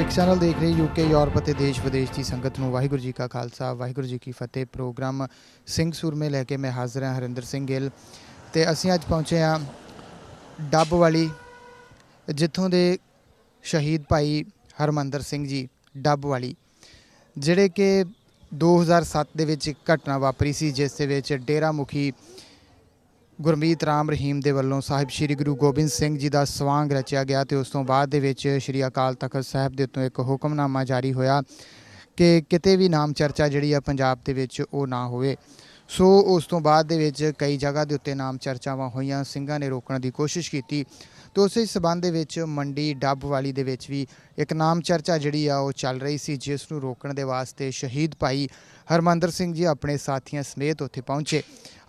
Sikh channel देख रहे UK Europe ਅਤੇ देश विदेश की संगत ਨੂੰ ਵਾਹਿਗੁਰੂ जी का खालसा ਵਾਹਿਗੁਰੂ जी की फतेह। प्रोग्राम ਸਿੰਘ ਸੂਰਮੇ ਲੈ ਕੇ मैं हाजिर हाँ हरिंदर सिंह ਗਿੱਲ ਤੇ ਅਸੀਂ ਅੱਜ ਪਹੁੰਚੇ ਹਾਂ ਡੱਬ ਵਾਲੀ, ਜਿੱਥੋਂ ਦੇ ਸ਼ਹੀਦ ਭਾਈ ਹਰਮੰਦਰ ਸਿੰਘ ਜੀ ਡੱਬ ਵਾਲੀ, ਜਿਹੜੇ ਕਿ 2007 ਦੇ ਵਿੱਚ ਇੱਕ ਘਟਨਾ ਵਾਪਰੀ ਸੀ, ਜਿਸ ਦੇ ਵਿੱਚ ਡੇਰਾ ਮੁਖੀ ਗੁਰਮੀਤ ਰਾਮ ਰਹੀਮ ਦੇ ਵੱਲੋਂ ਸਾਹਿਬ ਸ਼੍ਰੀ ਗੁਰੂ ਗੋਬਿੰਦ ਸਿੰਘ ਜੀ ਦਾ ਸਵਾਂਗ ਰਚਿਆ ਗਿਆ ਤੇ ਉਸ ਤੋਂ ਬਾਅਦ ਦੇ ਵਿੱਚ ਸ਼੍ਰੀ ਅਕਾਲ ਤਖਤ ਸਾਹਿਬ ਦੇ ਉੱਤੋਂ ਇੱਕ ਹੁਕਮਨਾਮਾ ਜਾਰੀ ਹੋਇਆ ਕਿ ਕਿਤੇ ਵੀ ਨਾਮ ਚਰਚਾ ਜਿਹੜੀ ਆ ਪੰਜਾਬ ਦੇ ਵਿੱਚ ਉਹ ਨਾ ਹੋਵੇ। ਸੋ ਉਸ ਤੋਂ ਬਾਅਦ ਦੇ ਵਿੱਚ ਕਈ ਜਗ੍ਹਾ ਦੇ ਉੱਤੇ ਨਾਮ ਚਰਚਾਵਾਂ ਹੋਈਆਂ, ਸਿੰਘਾਂ ਨੇ ਰੋਕਣ ਦੀ ਕੋਸ਼ਿਸ਼ ਕੀਤੀ ਤੇ ਉਸੇ ਸਬੰਧ ਦੇ ਵਿੱਚ ਮੰਡੀ ਡੱਬ ਵਾਲੀ ਦੇ ਵਿੱਚ ਵੀ ਇੱਕ ਨਾਮ ਚਰਚਾ ਜਿਹੜੀ ਆ ਉਹ ਚੱਲ ਰਹੀ ਸੀ, ਜਿਸ ਨੂੰ ਰੋਕਣ ਦੇ ਵਾਸਤੇ ਸ਼ਹੀਦ ਭਾਈ ਹਰਮੰਦਰ ਸਿੰਘ ਜੀ ਆਪਣੇ ਸਾਥੀਆਂ ਸਮੇਤ ਉੱਥੇ ਪਹੁੰਚੇ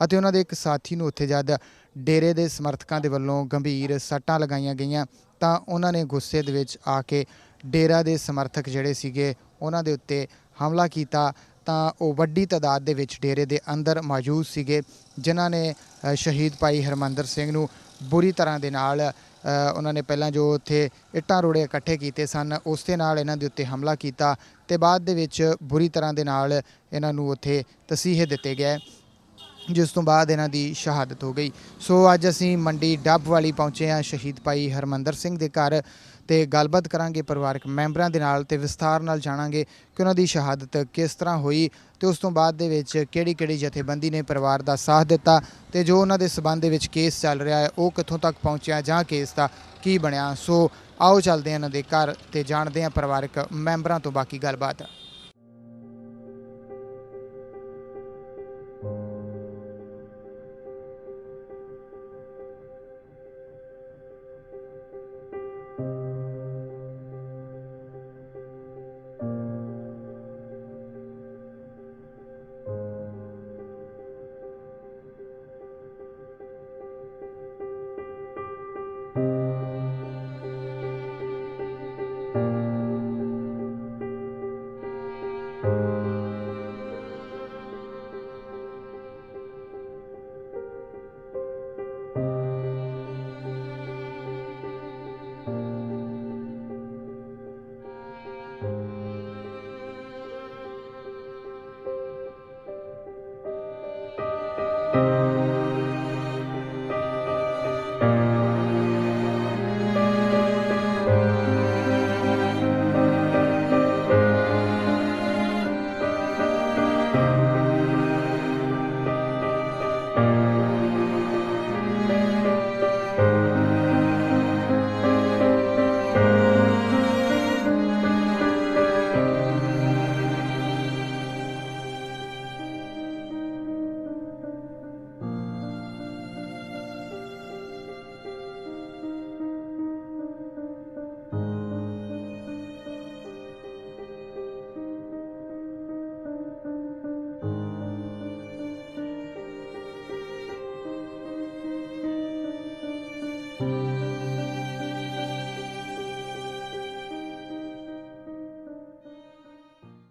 ਅਤੇ ਉਹਨਾਂ ਦੇ ਇੱਕ ਸਾਥੀ ਨੂੰ ਉੱਥੇ ਜਦ ਡੇਰੇ ਦੇ ਸਮਰਥਕਾਂ ਦੇ ਵੱਲੋਂ ਗੰਭੀਰ ਸੱਟਾਂ ਲਗਾਈਆਂ ਗਈਆਂ ਤਾਂ ਉਹਨਾਂ ਨੇ ਗੁੱਸੇ ਦੇ ਵਿੱਚ ਆ ਕੇ ਡੇਰਾ ਦੇ ਸਮਰਥਕ ਜਿਹੜੇ ਸੀਗੇ ਉਹਨਾਂ ਦੇ ਉੱਤੇ ਹਮਲਾ ਕੀਤਾ। ਤਾਂ ਉਹ ਵੱਡੀ ਤਾਦਾਦ ਦੇ ਵਿੱਚ ਡੇਰੇ ਦੇ ਅੰਦਰ ਮੌਜੂਦ ਸੀਗੇ, ਜਿਨ੍ਹਾਂ ਨੇ ਸ਼ਹੀਦ ਭਾਈ ਹਰਮੰਦਰ ਸਿੰਘ ਨੂੰ ਬੁਰੀ ਤਰ੍ਹਾਂ ਦੇ ਨਾਲ ਉਹਨਾਂ ਨੇ ਪਹਿਲਾਂ ਜੋ ਉੱਥੇ ਇੱਟਾਂ ਰੋੜੇ ਇਕੱਠੇ ਕੀਤੇ ਸਨ ਉਸ ਦੇ ਨਾਲ ਇਹਨਾਂ ਦੇ ਉੱਤੇ ਹਮਲਾ ਕੀਤਾ ਤੇ ਬਾਅਦ ਦੇ ਵਿੱਚ ਬੁਰੀ ਤਰ੍ਹਾਂ ਦੇ ਨਾਲ ਇਹਨਾਂ ਨੂੰ ਉੱਥੇ ਤਸੀਹੇ ਦਿੱਤੇ ਗਏ, ਜਿਸ ਤੋਂ ਬਾਅਦ ਇਹਨਾਂ ਦੀ ਸ਼ਹਾਦਤ ਹੋ ਗਈ। ਸੋ ਅੱਜ ਅਸੀਂ ਮੰਡੀ ਡੱਬ ਵਾਲੀ ਪਹੁੰਚੇ ਹਾਂ ਸ਼ਹੀਦ ਭਾਈ ਹਰਮੰਦਰ ਸਿੰਘ ਦੇ ਘਰ ਤੇ ਗੱਲਬਾਤ ਕਰਾਂਗੇ ਪਰਿਵਾਰਕ ਮੈਂਬਰਾਂ ਦੇ ਨਾਲ ਤੇ ਵਿਸਥਾਰ ਨਾਲ ਜਾਣਾਂਗੇ ਕਿ ਉਹਨਾਂ ਦੀ ਸ਼ਹਾਦਤ ਕਿਸ ਤਰ੍ਹਾਂ ਹੋਈ ਤੇ ਉਸ ਤੋਂ ਬਾਅਦ ਦੇ ਵਿੱਚ ਕਿਹੜੀ ਜਥੇਬੰਦੀ ਨੇ ਪਰਿਵਾਰ ਦਾ ਸਾਥ ਦਿੱਤਾ ਤੇ ਜੋ ਉਹਨਾਂ ਦੇ ਸਬੰਧ ਦੇ ਵਿੱਚ ਕੇਸ ਚੱਲ ਰਿਹਾ ਹੈ ਉਹ ਕਿੱਥੋਂ ਤੱਕ ਪਹੁੰਚਿਆ ਜਾਂ ਕੇਸ ਦਾ ਕੀ ਬਣਿਆ। ਸੋ ਆਓ ਚੱਲਦੇ ਹਾਂ ਇਹਨਾਂ ਦੇ ਘਰ ਤੇ ਜਾਣਦੇ ਹਾਂ ਪਰਿਵਾਰਕ ਮੈਂਬਰਾਂ ਤੋਂ ਬਾਕੀ ਗੱਲਬਾਤ।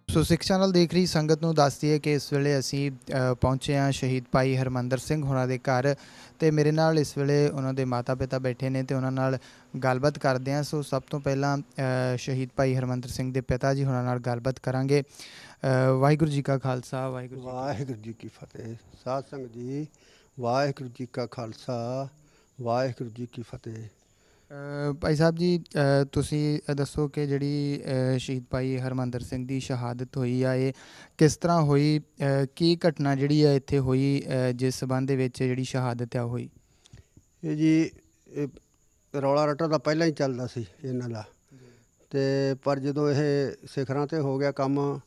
ਸੋ ਸਿੱਖ ਚੈਨਲ ਦੇਖ ਰਹੀ ਸੰਗਤ ਨੂੰ ਦੱਸ ਦਈਏ ਕਿ ਇਸ ਵੇਲੇ ਅਸੀਂ ਪਹੁੰਚੇ ਹਾਂ ਸ਼ਹੀਦ ਭਾਈ ਹਰਮੰਦਰ ਸਿੰਘ ਹੋਣਾ ਦੇ ਘਰ ਤੇ ਮੇਰੇ ਨਾਲ ਇਸ ਵੇਲੇ ਉਹਨਾਂ ਦੇ ਮਾਤਾ ਪਿਤਾ ਬੈਠੇ ਨੇ ਤੇ ਉਹਨਾਂ ਨਾਲ ਗੱਲਬਾਤ ਕਰਦੇ ਹਾਂ। ਸੋ ਸਭ ਤੋਂ ਪਹਿਲਾਂ ਸ਼ਹੀਦ ਭਾਈ ਹਰਮੰਦਰ ਸਿੰਘ ਦੇ ਪਿਤਾ ਜੀ ਹੋਣਾ ਨਾਲ ਗੱਲਬਾਤ ਕਰਾਂਗੇ। ਵਾਹਿਗੁਰੂ ਜੀ ਕਾ ਖਾਲਸਾ ਵਾਹਿਗੁਰੂ ਜੀ ਕੀ ਫਤਿਹ। ਸਾਧ ਸੰਗਤ ਜੀ, ਵਾਹਿਗੁਰੂ ਜੀ ਕਾ ਖਾਲਸਾ ਵਾਹਿਗੁਰੂ ਜੀ ਕੀ ਫਤਿਹ। ਭਾਈ ਸਾਹਿਬ ਜੀ, ਤੁਸੀਂ ਦੱਸੋ ਕਿ ਜਿਹੜੀ ਸ਼ਹੀਦ ਭਾਈ ਹਰਮੰਦਰ ਸਿੰਘ ਦੀ ਸ਼ਹਾਦਤ ਹੋਈ ਆ ਇਹ ਕਿਸ ਤਰ੍ਹਾਂ ਹੋਈ, ਕੀ ਘਟਨਾ ਜਿਹੜੀ ਆ ਇੱਥੇ ਹੋਈ ਜਿਸ ਸਬੰਧ ਦੇ ਵਿੱਚ ਜਿਹੜੀ ਸ਼ਹਾਦਤ ਆ ਹੋਈ? ਇਹ ਜੀ ਰੌਲਾ ਰੱਟਾ ਤਾਂ ਪਹਿਲਾਂ ਹੀ ਚੱਲਦਾ ਸੀ ਇਹਨਾਂ ਦਾ, ਅਤੇ ਪਰ ਜਦੋਂ ਇਹ ਸਿਖਰਾਂ 'ਤੇ ਹੋ ਗਿਆ ਕੰਮ,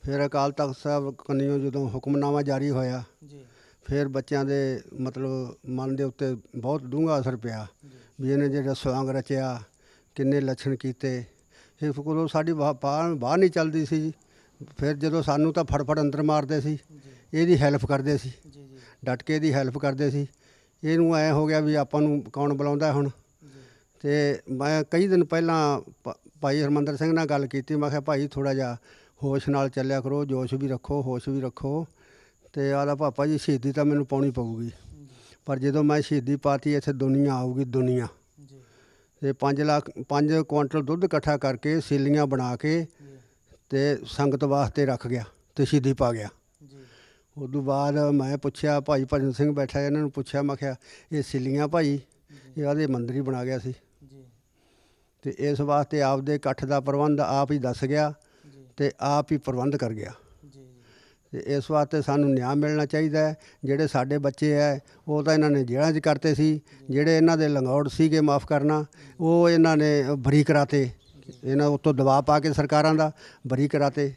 ਫਿਰ ਅਕਾਲ ਤਖਤ ਸਾਹਿਬ ਕੰਨਿਓ ਜਦੋਂ ਹੁਕਮਨਾਮਾ ਜਾਰੀ ਹੋਇਆ ਫਿਰ ਬੱਚਿਆਂ ਦੇ ਮਤਲਬ ਮਨ ਦੇ ਉੱਤੇ ਬਹੁਤ ਡੂੰਘਾ ਅਸਰ ਪਿਆ ਵੀ ਇਹਨੇ ਜਿਹੜਾ ਸਵਾਂਗ ਰਚਿਆ, ਕਿੰਨੇ ਲੱਛਣ ਕੀਤੇ। ਇਹ ਕੋਲੋਂ ਸਾਡੀ ਬਾਹਰ ਨਹੀਂ ਚੱਲਦੀ ਸੀ। ਫਿਰ ਜਦੋਂ ਸਾਨੂੰ ਤਾਂ ਫੜਫੜ ਅੰਦਰ ਮਾਰਦੇ ਸੀ, ਇਹਦੀ ਹੈਲਪ ਕਰਦੇ ਸੀ, ਡਟ ਕੇ ਇਹਦੀ ਹੈਲਪ ਕਰਦੇ ਸੀ। ਇਹਨੂੰ ਐਂ ਹੋ ਗਿਆ ਵੀ ਆਪਾਂ ਨੂੰ ਕੌਣ ਬੁਲਾਉਂਦਾ ਹੁਣ। ਅਤੇ ਮੈਂ ਕਈ ਦਿਨ ਪਹਿਲਾਂ ਭਾਈ ਹਰਮੰਦਰ ਸਿੰਘ ਨਾਲ ਗੱਲ ਕੀਤੀ। ਮੈਂ ਕਿਹਾ ਭਾਈ ਥੋੜ੍ਹਾ ਜਿਹਾ ਹੋਸ਼ ਨਾਲ ਚੱਲਿਆ ਕਰੋ, ਜੋਸ਼ ਵੀ ਰੱਖੋ, ਹੋਸ਼ ਵੀ ਰੱਖੋ। ਅਤੇ ਆਦਾ ਪਾਪਾ ਜੀ ਸ਼ਹੀਦੀ ਤਾਂ ਮੈਨੂੰ ਪਾਉਣੀ ਪਊਗੀ, ਪਰ ਜਦੋਂ ਮੈਂ ਸ਼ਹੀਦੀ ਪਾਤੀ ਇੱਥੇ ਦੁਨੀਆ ਆਊਗੀ, ਦੁਨੀਆ। ਤੇ 5 ਕੁਆਂਟਲ ਦੁੱਧ ਇਕੱਠਾ ਕਰਕੇ ਸੀਲੀਆਂ ਬਣਾ ਕੇ ਤੇ ਸੰਗਤ ਵਾਸਤੇ ਰੱਖ ਗਿਆ ਤੇ ਸ਼ਹੀਦੀ ਪਾ ਗਿਆ। ਉਸ ਤੋਂ ਬਾਅਦ ਮੈਂ ਪੁੱਛਿਆ, ਭਾਈ ਭਜਨ ਸਿੰਘ ਬੈਠਾ ਇਹਨਾਂ ਨੂੰ ਪੁੱਛਿਆ, ਮੈਂ ਕਿਹਾ ਇਹ ਸੀਲੀਆਂ ਭਾਈ, ਇਹ ਆਦੇ ਮੰਦਰ ਹੀ ਬਣਾ ਗਿਆ ਸੀ। ਤੇ ਇਸ ਵਾਸਤੇ ਆਪਦੇ ਇਕੱਠ ਦਾ ਪ੍ਰਬੰਧ ਆਪ ਹੀ ਦੱਸ ਗਿਆ ਤੇ ਆਪ ਹੀ ਪ੍ਰਬੰਧ ਕਰ ਗਿਆ। ਤੇ ਇਸ ਵਾਸਤੇ ਸਾਨੂੰ ਨਿਆਂ ਮਿਲਣਾ ਚਾਹੀਦਾ ਹੈ। ਜਿਹੜੇ ਸਾਡੇ ਬੱਚੇ ਹੈ ਉਹ ਤਾਂ ਇਹਨਾਂ ਨੇ ਜੇਲ੍ਹਾਂ 'ਚ ਕਰਤੇ ਸੀ, ਜਿਹੜੇ ਇਹਨਾਂ ਦੇ ਲੰਗੌੜ ਸੀਗੇ ਮਾफ़ ਕਰਨਾ, ਉਹ ਇਹਨਾਂ ਨੇ ਬਰੀ ਕਰਾਤੇ, ਇਹਨਾਂ ਉੱਤੋਂ ਦਬਾਅ ਪਾ ਕੇ ਸਰਕਾਰਾਂ ਦਾ ਬਰੀ ਕਰਾਤੇ।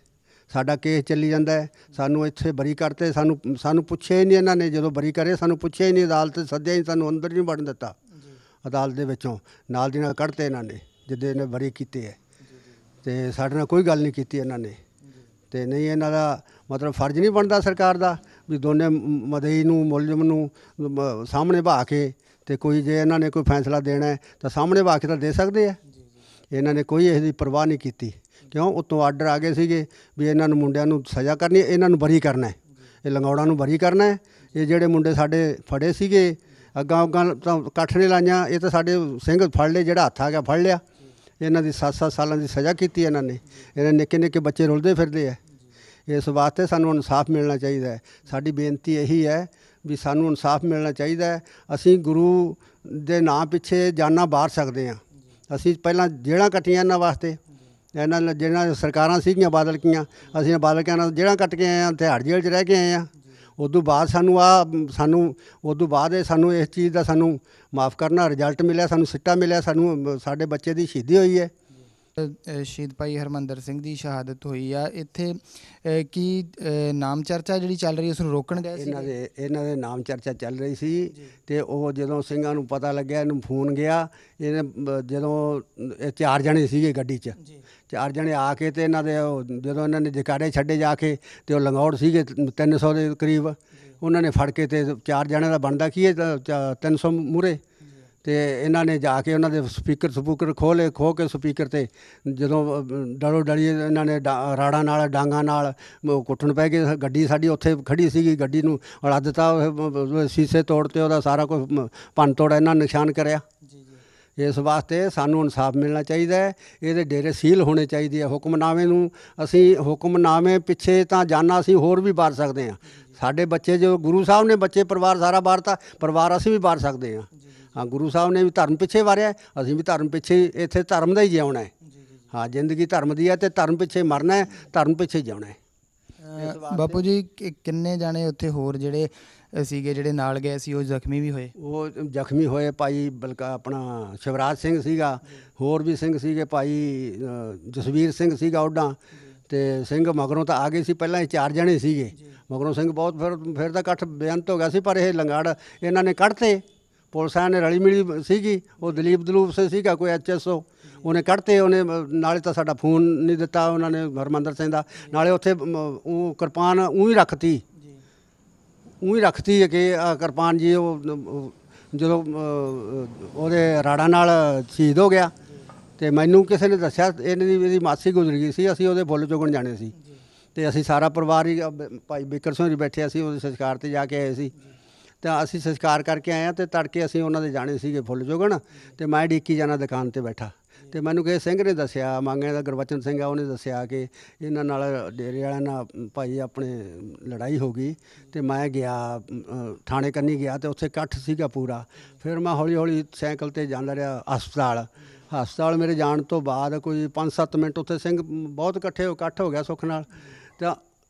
ਸਾਡਾ ਕੇਸ ਚੱਲੀ ਜਾਂਦਾ ਹੈ, ਸਾਨੂੰ ਇੱਥੇ ਬਰੀ ਕਰਤੇ, ਸਾਨੂੰ ਪੁੱਛਿਆ ਹੀ ਨਹੀਂ ਇਹਨਾਂ ਨੇ। ਜਦੋਂ ਬਰੀ ਕਰੇ ਸਾਨੂੰ ਪੁੱਛਿਆ ਹੀ ਨਹੀਂ, ਅਦਾਲਤ ਸੱਦਿਆ ਹੀ, ਸਾਨੂੰ ਅੰਦਰ ਨਹੀਂ ਵੜਨ ਦਿੱਤਾ। ਅਦਾਲਤ ਦੇ ਵਿੱਚੋਂ ਨਾਲ ਦੀ ਨਾਲ ਕੱਢਤੇ ਇਹਨਾਂ ਨੇ ਜਿੱਦੇ ਇਹਨੇ ਬਰੀ ਕੀਤੇ ਹੈ। ਤੇ ਸਾਡੇ ਨਾਲ ਕੋਈ ਗੱਲ ਨਹੀਂ ਕੀਤੀ ਇਹਨਾਂ ਨੇ। ਤੇ ਨਹੀਂ ਇਹਨਾਂ ਦਾ ਮਤਲਬ ਫਰਜ਼ ਨਹੀਂ ਬਣਦਾ ਸਰਕਾਰ ਦਾ ਵੀ ਦੋਨੇ ਮਦਈ ਨੂੰ ਮੁਲਜ਼ਮ ਨੂੰ ਸਾਹਮਣੇ ਬਹਾ ਕੇ ਤੇ ਕੋਈ ਜੇ ਇਹਨਾਂ ਨੇ ਕੋਈ ਫੈਸਲਾ ਦੇਣਾ ਹੈ ਤਾਂ ਸਾਹਮਣੇ ਬਹਾ ਕੇ ਤਾਂ ਦੇ ਸਕਦੇ ਆ। ਇਹਨਾਂ ਨੇ ਕੋਈ ਇਹਦੀ ਪਰਵਾਹ ਨਹੀਂ ਕੀਤੀ। ਕਿਉਂ? ਉੱਤੋਂ ਆਰਡਰ ਆ ਗਏ ਸੀਗੇ ਵੀ ਇਹਨਾਂ ਨੂੰ ਮੁੰਡਿਆਂ ਨੂੰ ਸਜ਼ਾ ਕਰਨੀ, ਇਹਨਾਂ ਨੂੰ ਬਰੀ ਕਰਨਾ, ਇਹ ਲੰਗੌੜਾਂ ਨੂੰ ਬਰੀ ਕਰਨਾ। ਇਹ ਜਿਹੜੇ ਮੁੰਡੇ ਸਾਡੇ ਫੜੇ ਸੀਗੇ ਅੱਗਾਂ ਤਾਂ ਇਕੱਠ ਨੇ ਲਾਈਆਂ, ਇਹ ਤਾਂ ਸਾਡੇ ਸਿੰਘ ਫੜ ਲਏ, ਜਿਹੜਾ ਹੱਥ ਆ ਗਿਆ ਫੜ ਲਿਆ। ਇਹਨਾਂ ਦੀ 7-7 ਸਾਲਾਂ ਦੀ ਸਜ਼ਾ ਕੀਤੀ ਇਹਨਾਂ ਨੇ। ਇਹਨਾਂ ਨਿੱਕੇ ਨਿੱਕੇ ਬੱਚੇ ਰੁਲਦੇ ਫਿਰਦੇ ਆ। ਇਸ ਵਾਸਤੇ ਸਾਨੂੰ ਇਨਸਾਫ ਮਿਲਣਾ ਚਾਹੀਦਾ ਹੈ। ਸਾਡੀ ਬੇਨਤੀ ਇਹੀ ਹੈ ਵੀ ਸਾਨੂੰ ਇਨਸਾਫ ਮਿਲਣਾ ਚਾਹੀਦਾ ਹੈ। ਅਸੀਂ ਗੁਰੂ ਦੇ ਨਾਂ ਪਿੱਛੇ ਜਾਨਾਂ ਵਾਰ ਸਕਦੇ ਹਾਂ। ਅਸੀਂ ਪਹਿਲਾਂ ਜੇਲ੍ਹਾਂ ਕੱਟੀਆਂ ਇਹਨਾਂ ਵਾਸਤੇ, ਇਹਨਾਂ ਜਿਹੜੀਆਂ ਸਰਕਾਰਾਂ ਸੀਗੀਆਂ ਬਾਦਲ ਕੀਆਂ, ਅਸੀਂ ਬਾਦਲ ਕਿਆਂ ਨਾਲ ਜੇਲ੍ਹਾਂ ਕੱਟ ਕੇ ਆਏ ਹਾਂ, ਤਿਹਾੜ ਜੇਲ੍ਹ 'ਚ ਰਹਿ ਕੇ ਆਏ ਹਾਂ। ਉਦੋਂ ਬਾਅਦ ਸਾਨੂੰ ਇਸ ਚੀਜ਼ ਦਾ ਸਾਨੂੰ ਮਾफ़ ਕਰਨਾ ਰਿਜ਼ਲਟ ਮਿਲਿਆ, ਸਾਨੂੰ ਸਿੱਟਾ ਮਿਲਿਆ, ਸਾਨੂੰ ਸਾਡੇ ਬੱਚੇ ਦੀ ਸ਼ਹੀਦੀ ਹੋਈ ਹੈ। ਸ਼ਹੀਦ ਭਾਈ ਹਰਮੰਦਰ ਸਿੰਘ ਦੀ ਸ਼ਹਾਦਤ ਹੋਈ ਆ, ਇੱਥੇ ਕੀ ਨਾਮ ਚਰਚਾ ਜਿਹੜੀ ਚੱਲ ਰਹੀ ਉਸ ਨੂੰ ਰੋਕਣ ਗਏ ਸੀ? ਇਹਨਾਂ ਦੇ ਨਾਮ ਚਰਚਾ ਚੱਲ ਰਹੀ ਸੀ। ਤੇ ਉਹ ਜਦੋਂ ਸਿੰਘਾਂ ਨੂੰ ਪਤਾ ਲੱਗਿਆ, ਇਹਨੂੰ ਫੋਨ ਗਿਆ, ਇਹਨੇ ਜਦੋਂ ਇਹ 4 ਜਣੇ ਸੀਗੇ ਗੱਡੀ 'ਚ, 4 ਜਣੇ ਆ ਕੇ ਤੇ ਇਹਨਾਂ ਦੇ ਜਦੋਂ ਇਹਨਾਂ ਨੇ ਜਕਾਰੇ ਛੱਡੇ ਜਾ ਕੇ ਤੇ ਉਹ ਲੰਗੌੜ ਸੀਗੇ 300 ਦੇ ਕਰੀਬ, ਉਹਨਾਂ ਨੇ ਫੜ ਕੇ ਤੇ 4 ਜਣਿਆਂ ਦਾ ਬਣਦਾ ਕੀ ਹੈ 300 ਮੂਹਰੇ। ਤੇ ਇਹਨਾਂ ਨੇ ਜਾ ਕੇ ਉਹਨਾਂ ਦੇ ਸਪੀਕਰ ਖੋਹ ਕੇ ਸਪੀਕਰ ਤੇ ਜਦੋਂ ਡਰੋ ਡਰੀ ਇਹਨਾਂ ਨੇ ਰਾੜਾਂ ਨਾਲ ਡਾਂਗਾਂ ਨਾਲ ਕੁੱਟਣ ਪੈ ਗਏ। ਗੱਡੀ ਸਾਡੀ ਉੱਥੇ ਖੜੀ ਸੀਗੀ, ਗੱਡੀ ਨੂੰ ਉਡਾ ਦਿੱਤਾ, ਸ਼ੀਸ਼ੇ ਤੋੜਤੇ, ਉਹਦਾ ਸਾਰਾ ਕੁਝ ਭੰਨ ਤੋੜ ਇਹਨਾਂ ਨਿਸ਼ਾਨ ਕਰਿਆ। ਇਸ ਵਾਸਤੇ ਸਾਨੂੰ ਇਨਸਾਫ ਮਿਲਣਾ ਚਾਹੀਦਾ ਹੈ। ਇਹਦੇ ਡੇਰੇ ਸੀਲ ਹੋਣੇ ਚਾਹੀਦੇ ਆ। ਹੁਕਮਨਾਮੇ ਨੂੰ ਅਸੀਂ ਹੁਕਮਨਾਮੇ ਪਿੱਛੇ ਤਾਂ ਜਾਨਾਂ ਅਸੀਂ ਹੋਰ ਵੀ ਵਾਰ ਸਕਦੇ ਹਾਂ। ਸਾਡੇ ਬੱਚੇ ਜੋ ਗੁਰੂ ਸਾਹਿਬ ਨੇ ਬੱਚੇ ਪਰਿਵਾਰ ਸਾਰਾ ਵਾਰਤਾ, ਪਰਿਵਾਰ ਅਸੀਂ ਵੀ ਵਾਰ ਸਕਦੇ ਹਾਂ। ਹਾਂ, ਗੁਰੂ ਸਾਹਿਬ ਨੇ ਵੀ ਧਰਮ ਪਿੱਛੇ ਵਾਰਿਆ, ਅਸੀਂ ਵੀ ਧਰਮ ਪਿੱਛੇ, ਇੱਥੇ ਧਰਮ ਦਾ ਹੀ ਜਿਉਣਾ ਹੈ। ਹਾਂ, ਜ਼ਿੰਦਗੀ ਧਰਮ ਦੀ ਹੈ ਤੇ ਧਰਮ ਪਿੱਛੇ ਮਰਨਾ ਹੈ, ਧਰਮ ਪਿੱਛੇ ਜਿਉਣਾ ਹੈ। ਬਾਪੂ ਜੀ ਕਿੰਨੇ ਜਾਣੇ ਉੱਥੇ ਹੋਰ ਜਿਹੜੇ ਸੀਗੇ ਜਿਹੜੇ ਨਾਲ ਗਏ ਸੀ ਉਹ ਜ਼ਖਮੀ ਵੀ ਹੋਏ? ਉਹ ਜ਼ਖਮੀ ਹੋਏ ਭਾਈ ਆਪਣਾ ਸ਼ਿਵਰਾਜ ਸਿੰਘ ਸੀਗਾ, ਹੋਰ ਵੀ ਸਿੰਘ ਸੀਗੇ, ਭਾਈ ਜਸਵੀਰ ਸਿੰਘ ਸੀਗਾ ਉੱਡਾਂ, ਤੇ ਸਿੰਘ ਮਗਰੋਂ ਤਾਂ ਆ ਗਏ ਸੀ। ਪਹਿਲਾਂ ਇਹ 4 ਜਣੇ ਸੀਗੇ, ਮਗਰੋਂ ਸਿੰਘ ਬਹੁਤ ਫਿਰ ਤਾਂ ਇਕੱਠ ਬੇਅੰਤ ਹੋ ਗਿਆ ਸੀ। ਪਰ ਇਹ ਲੰਗੜ ਇਹਨਾਂ ਨੇ ਕੱਢਤੇ, ਪੁਲਿਸ ਵਾਲਿਆਂ ਨੇ ਰਲੀ ਮਿਲੀ ਸੀਗੀ। ਉਹ ਦਲੂਪ ਸੇ ਸੀਗਾ ਕੋਈ HSO, ਉਹਨੇ ਕੱਢਤੇ। ਉਹਨੇ ਨਾਲੇ ਤਾਂ ਸਾਡਾ ਫੋਨ ਨਹੀਂ ਦਿੱਤਾ ਉਹਨਾਂ ਨੇ ਹਰਮੰਦਰ ਸਿੰਘ ਦਾ, ਨਾਲੇ ਉੱਥੇ ਉਹ ਕਿਰਪਾਨ ਊਂ ਹੀ ਰੱਖਤੀ ਕਿ ਕਿਰਪਾਨ ਜੀ ਉਹ ਜਦੋਂ ਉਹਦੇ ਰਾੜਾਂ ਨਾਲ ਸ਼ਹੀਦ ਹੋ ਗਿਆ। ਤੇ ਮੈਨੂੰ ਕਿਸੇ ਨੇ ਦੱਸਿਆ ਇਹਦੀ ਮਾਸੀ ਗੁਜ਼ਰ ਗਈ ਸੀ, ਅਸੀਂ ਉਹਦੇ ਫੁੱਲ ਚੁਗਣ ਜਾਣੇ ਸੀ ਤੇ ਅਸੀਂ ਸਾਰਾ ਪਰਿਵਾਰ ਹੀ ਭਾਈ ਬਿਕਰ ਸਿੰਘ ਜੀ ਬੈਠੇ, ਅਸੀਂ ਉਹਦੇ ਸੰਸਕਾਰ ਤੇ ਜਾ ਕੇ ਆਏ ਸੀ। ਤਾਂ ਅਸੀਂ ਸੰਸਕਾਰ ਕਰਕੇ ਆਏ ਹਾਂ ਤੇ ਤੜਕੇ ਅਸੀਂ ਉਹਨਾਂ ਦੇ ਜਾਣੇ ਸੀਗੇ ਫੁੱਲ ਚੁਗਣ, ਤੇ ਮੈਂ ਡੀਕੀ ਜਾਣਾ ਦੁਕਾਨ ਤੇ ਬੈਠਾ। ਤੇ ਮੈਨੂੰ ਕਿਸੇ ਸਿੰਘ ਨੇ ਦੱਸਿਆ, ਮੰਗੇ ਦਾ ਗੁਰਬਚਨ ਸਿੰਘ ਆ, ਉਹਨੇ ਦੱਸਿਆ ਕਿ ਇਹਨਾਂ ਨਾਲ ਡੇਰੇ ਵਾਲਿਆਂ ਨਾਲ ਭਾਈ ਆਪਣੇ ਲੜਾਈ ਹੋ ਗਈ। ਤੇ ਮੈਂ ਗਿਆ ਥਾਣੇ ਕੰਨੀ ਗਿਆ ਤੇ ਉੱਥੇ ਇਕੱਠ ਸੀਗਾ ਪੂਰਾ। ਫਿਰ ਮੈਂ ਹੌਲੀ ਹੌਲੀ ਸਾਈਕਲ ਤੇ ਜਾਂਦਾ ਰਿਹਾ ਹਸਪਤਾਲ ਮੇਰੇ ਜਾਣ ਤੋਂ ਬਾਅਦ ਕੋਈ 5-7 ਮਿੰਟ ਉੱਥੇ ਸਿੰਘ ਬਹੁਤ ਇਕੱਠ ਹੋ ਗਿਆ ਸੁੱਖ ਨਾਲ। ਤਾਂ